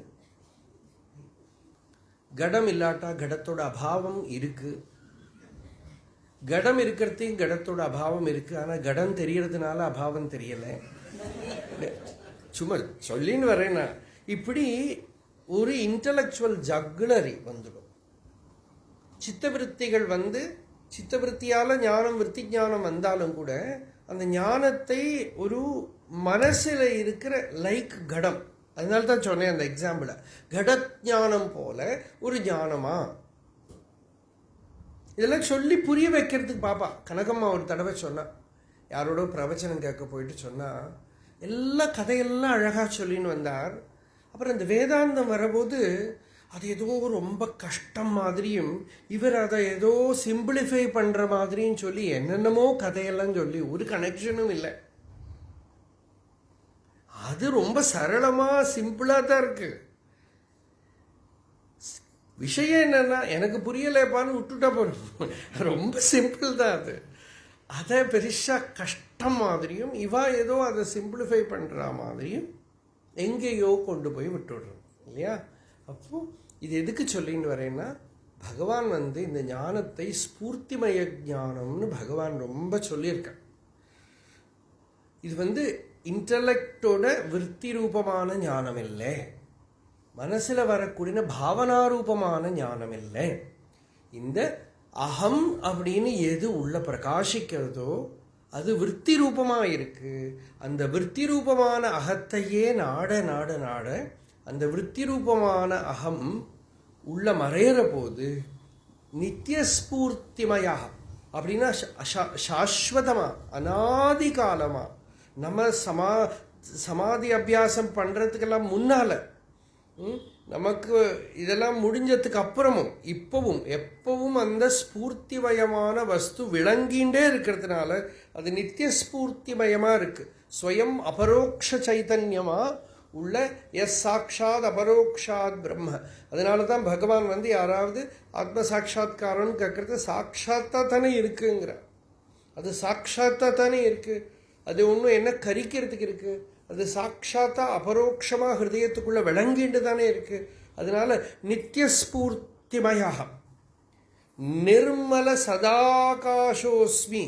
Speaker 3: கடம் இல்லாட்டா கடத்தோட அபாவம் இருக்கு. கடம் இருக்கிறதையும் கடத்தோட அபாவம் இருக்கு. ஆனால் கடம் தெரியறதுனால அபாவம் தெரியலை. சும்மா சொல்லின்னு வரேன்னா இப்படி ஒரு இன்டலெக்சுவல் ஜக்குலரி வந்துடும். சித்தவிருத்திகள் சித்தவிருத்தியால் ஞானம் விருத்தி ஞானம் வந்தாலும் கூட அந்த ஞானத்தை ஒரு மனசில் இருக்கிற லைக் கடம், அதனால தான் சொன்னேன் அந்த எக்ஸாம்பிள, கடஞானம் போல ஒரு ஞானமா, இதெல்லாம் சொல்லி புரிய வைக்கிறதுக்கு பாப்பா. கனகம்மா ஒரு தடவை சொன்னா, யாரோட பிரவச்சனம் கேட்க போயிட்டு சொன்னா, எல்லா கதையெல்லாம் அழகாக சொல்லின்னு வந்தார். அப்புறம் இந்த வேதாந்தம் வரபோது அது ஏதோ ரொம்ப கஷ்டம் மாதிரியும் இவர் அதை ஏதோ சிம்பிளிஃபை பண்ணுற மாதிரியும் சொல்லி என்னென்னமோ கதையெல்லாம் சொல்லி ஒரு கனெக்ஷனும் இல்லை. அது ரொம்ப சரளமாக சிம்பிளாக தான் இருக்கு. விஷயம் என்னன்னா எனக்கு புரியலைப்பான்னு விட்டுட்டா போகணும். ரொம்ப சிம்பிள் தான் அது. அதை பெருசாக கஷ்டம் மாதிரியும் இவா ஏதோ அதை சிம்பிளிஃபை பண்ணுற மாதிரியும் எங்கேயோ கொண்டு போய் விட்டுடுறோம் இல்லையா? அப்போது இது எதுக்கு சொல்லின்னு வரேன்னா, பகவான் இந்த ஞானத்தை ஸ்பூர்த்திமய ஞானம்னு பகவான் ரொம்ப சொல்லியிருக்கான். இது இன்டலெக்டோட விற்பி ரூபமான ஞானம் இல்லை, மனசில் வரக்கூடிய பாவனாரூபமான ஞானம் இல்லை. இந்த அகம் அப்படின்னு எது உள்ள பிரகாசிக்கிறதோ அது விற்பி ரூபமாக இருக்கு. அந்த விற்பி ரூபமான அகத்தையே நாட நாட நாட அந்த விற்பி ரூபமான அகம் உள்ள மறையிற போது நித்தியஸ்பூர்த்திமயா அப்படின்னா சாஸ்வதமா அநாதி காலமா நம்ம சமாதி அபியாசம் பண்ணுறதுக்கெல்லாம் முன்னால் நமக்கு இதெல்லாம் முடிஞ்சதுக்கு அப்புறமும் இப்பவும் எப்பவும் அந்த ஸ்பூர்த்திமயமான வஸ்து விளங்கிண்டே இருக்கிறதுனால அது நித்திய ஸ்பூர்த்திமயமாக இருக்குது. ஸ்வயம் அபரோக்ஷ சைத்தன்யமாக உள்ள எஸ் சாட்சாத் அபரோக்ஷாத் பிரம்ம. அதனால தான் பகவான் யாராவது ஆத்ம சாட்சாத்காரம்னு கேட்குறது சாட்சாத்தா தானே இருக்குங்கிற. அது சாட்சாத்தா தானே இருக்குது. அது ஒன்றும் என்ன கரிக்கிறதுக்கு இருக்குது. அது சாட்சாத்தா அபரோக்ஷமாக ஹிருதயத்துக்குள்ளே விளங்கிட்டு தானே இருக்குது. அதனால நித்தியஸ்பூர்த்திமயாக நிர்மல சதாகாசோஸ்மி.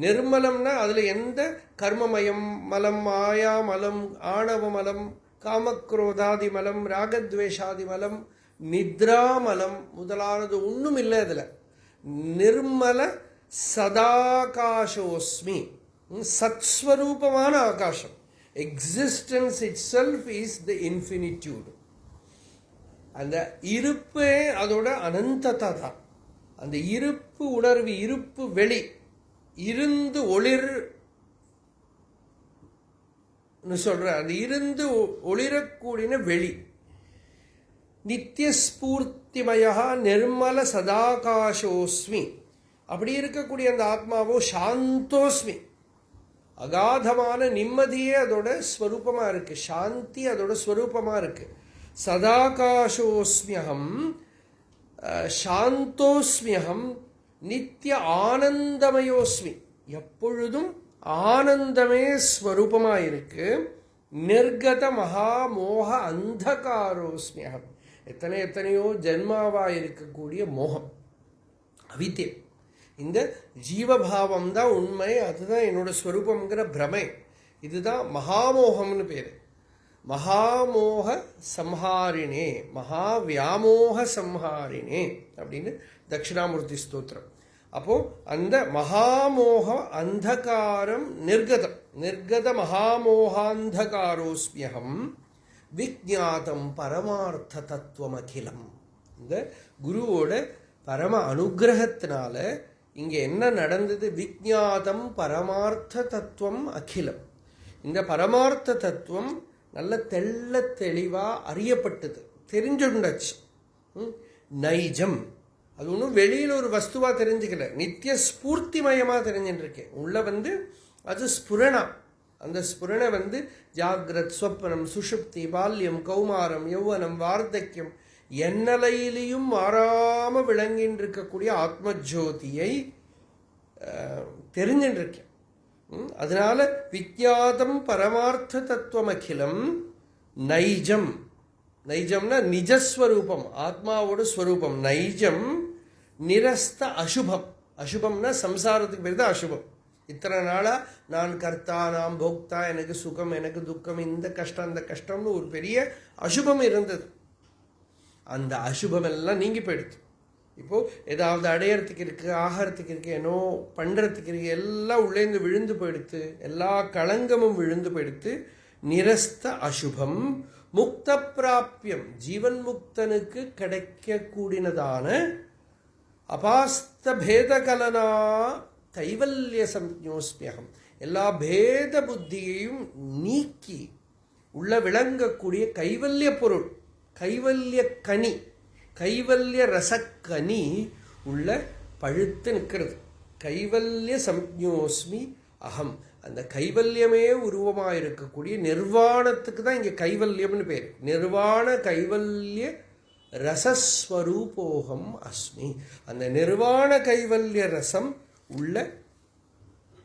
Speaker 3: நிர்மலம்னா அதில் எந்த கர்மமயம் மலம் மாயா மலம் ஆணவ மலம் காமக்ரோதாதி மலம் ராகத்வேஷாதி மலம் நித்ராமலம் முதலானது ஒன்றும் இல்லை. அதில் நிர்மல சதாகாசோஸ்மி, சத்ஸ்வரூபமான ஆகாசம். Existence itself is the infinitude. அந்த இருப்பே அதோட அனந்ததா தான். அந்த இருப்பு உணர்வு, இருப்பு வெளி, இருந்து ஒளிர்னு சொல்ற அந்த இருந்து ஒளிரக்கூடிய வெளி. நித்தியஸ்பூர்த்திமயா நிர்மல சதாகாசோஸ்மி. அப்படி இருக்கக்கூடிய அந்த ஆத்மாவோ சாந்தோஸ்மி, அகாதமான நிம்மதியே அதோட ஸ்வரூபமாக இருக்கு. சாந்தி அதோட ஸ்வரூபமாக இருக்கு. சதாகாசோஸ்மியகம் சாந்தோஸ்மியகம் நித்திய ஆனந்தமயோஸ்மி. எப்பொழுதும் ஆனந்தமே ஸ்வரூபமாக இருக்கு. நிர்கத மகாமோக அந்தகாரோஸ்மியகம். எத்தனையோ ஜென்மாவாக இருக்கக்கூடிய மோகம், அவித்தியம். இந்த ஜீவபாவம் தான் உண்மை, அதுதான் என்னோட ஸ்வரூபங்கிற பிரமை. இதுதான் மகாமோகம்னு பேர். மகாமோக சம்ஹாரினே, மகாவியாமோக சம்ஹாரினே அப்படின்னு தட்சிணாமூர்த்தி ஸ்தோத்திரம். அப்போ அந்த மகாமோக அந்தகாரம் நிர்கதம், நிர்கத மகாமோகாந்தகாரோஸ்மியகம் விஜ்ஞாதம் பரமார்த்த தத்துவம் அகிலம். இந்த குருவோட பரம அனுகிரகத்தினால இங்கே என்ன நடந்தது? விஜ்ஞாதம் பரமார்த்த தத்துவம் அகிலம். இந்த பரமார்த்த தத்துவம் நல்ல தெள்ள தெளிவாக அறியப்பட்டது, தெரிஞ்சுண்டாச்சு. நைஜம், அது ஒன்றும் வெளியில் ஒரு வஸ்துவாக தெரிஞ்சுக்கல, நித்திய ஸ்பூர்த்திமயமாக தெரிஞ்சுட்டுருக்கேன். உள்ள அது ஸ்புரணா. அந்த ஸ்புரண ஜாகிரத் ஸ்வப்னம் சுஷுப்தி பால்யம் கௌமாரம் யௌவனம் வார்த்தக்கியம் என்னலையிலையும் மாறாமல் விளங்கின்னு இருக்கக்கூடிய ஆத்மஜோதியை தெரிஞ்சுட்டுருக்கேன். அதனால விஜ்ஞாதம் பரமார்த்த தத்துவம் அகிலம் நைஜம், நைஜம்னா நிஜஸ்வரூபம், ஆத்மாவோட ஸ்வரூபம். நைஜம் நிரஸ்த அசுபம். அசுபம்னா சம்சாரத்துக்கு பேர் தான் அசுபம். இத்தனை நாளா நான் கர்த்தா, நான் போக்தா, எனக்கு சுகம், எனக்கு துக்கம், இந்த கஷ்டம் அந்த கஷ்டம்னு ஒரு பெரிய அசுபம் இருந்தது. அந்த அசுபம் எல்லாம் நீங்கி போயிடுது. இப்போ ஏதாவது அடையறதுக்கு இருக்கு, ஆகாரத்துக்கு இருக்கு, என்னோ பண்றதுக்கு இருக்கு, எல்லாம் உள்ளேந்து விழுந்து போயிடுத்து, எல்லா களங்கமும் விழுந்து போயிடுத்து. நிரஸ்த அசுபம் முக்த பிராபியம், ஜீவன் முக்தனுக்கு கிடைக்கக்கூடியதான அபாஸ்த பேதகலனா கைவல்ய சம்யோஸ்மியகம், எல்லா பேத புத்தியையும் நீக்கி உள்ள விளங்கக்கூடிய கைவல்ய பொருள், கைவல்ய கனி, கைவல்ய ரசக்கனி உள்ள பழுத்து நிற்கிறது. கைவல்ய சம்யோஸ்மி அகம், அந்த கைவல்யமே உருவமாக இருக்கக்கூடிய நிர்வாணத்துக்கு தான் இங்கே கைவல்யம்னு பேர். நிர்வாண கைவல்ய ரசஸ்வரூபோகம் அஸ்மி, அந்த நிர்வாண கைவல்ய ரசம் உள்ள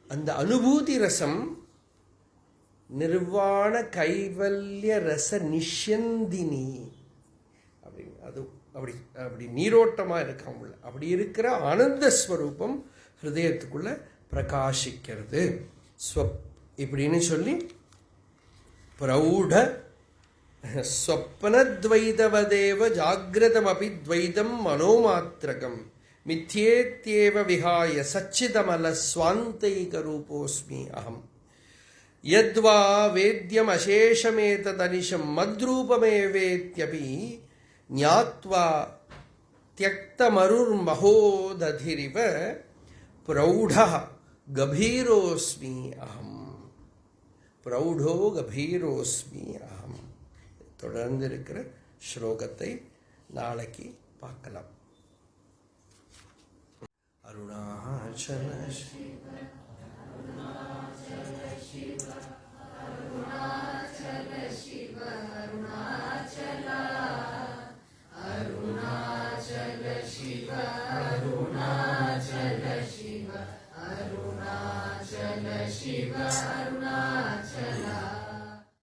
Speaker 3: அந்த அனுபூதி ரசம், நிர்வாண கைவல்ய ரச நிஷந்தினி அப்படின்னு, அது அப்படி அப்படி நீரோட்டமாக இருக்காம உள்ள அப்படி இருக்கிற ஆனந்த ஸ்வரூபம் ஹிருதயத்துக்குள்ள பிரகாசிக்கிறது. இப்படின்னு சொல்லி பிரௌಢ ஸ்வப்னத்வைதவதேவ ஜாகிரதமபி துவைதம் மனோமாத்திரகம் மித்யேத்யேவ விஹாய சச்சிதமல ஸ்வாந்தைகரூபோஸ்மி அகம் யத்வா வேத்யம் அசேஷமேததனிஷம் மத்ரூபமேவேத்யபி ஞாத்வா த்யக்தமருர்மஹோததிரிவ பிரௌಢः கபீரோஸ்மி அகம். பிரௌಢோ கபீரோஸ்மி அகம். தொடர்ந்து இருக்கிற ஸ்லோகத்தை நாளைக்கு பார்க்கலாம். அருணாச்சல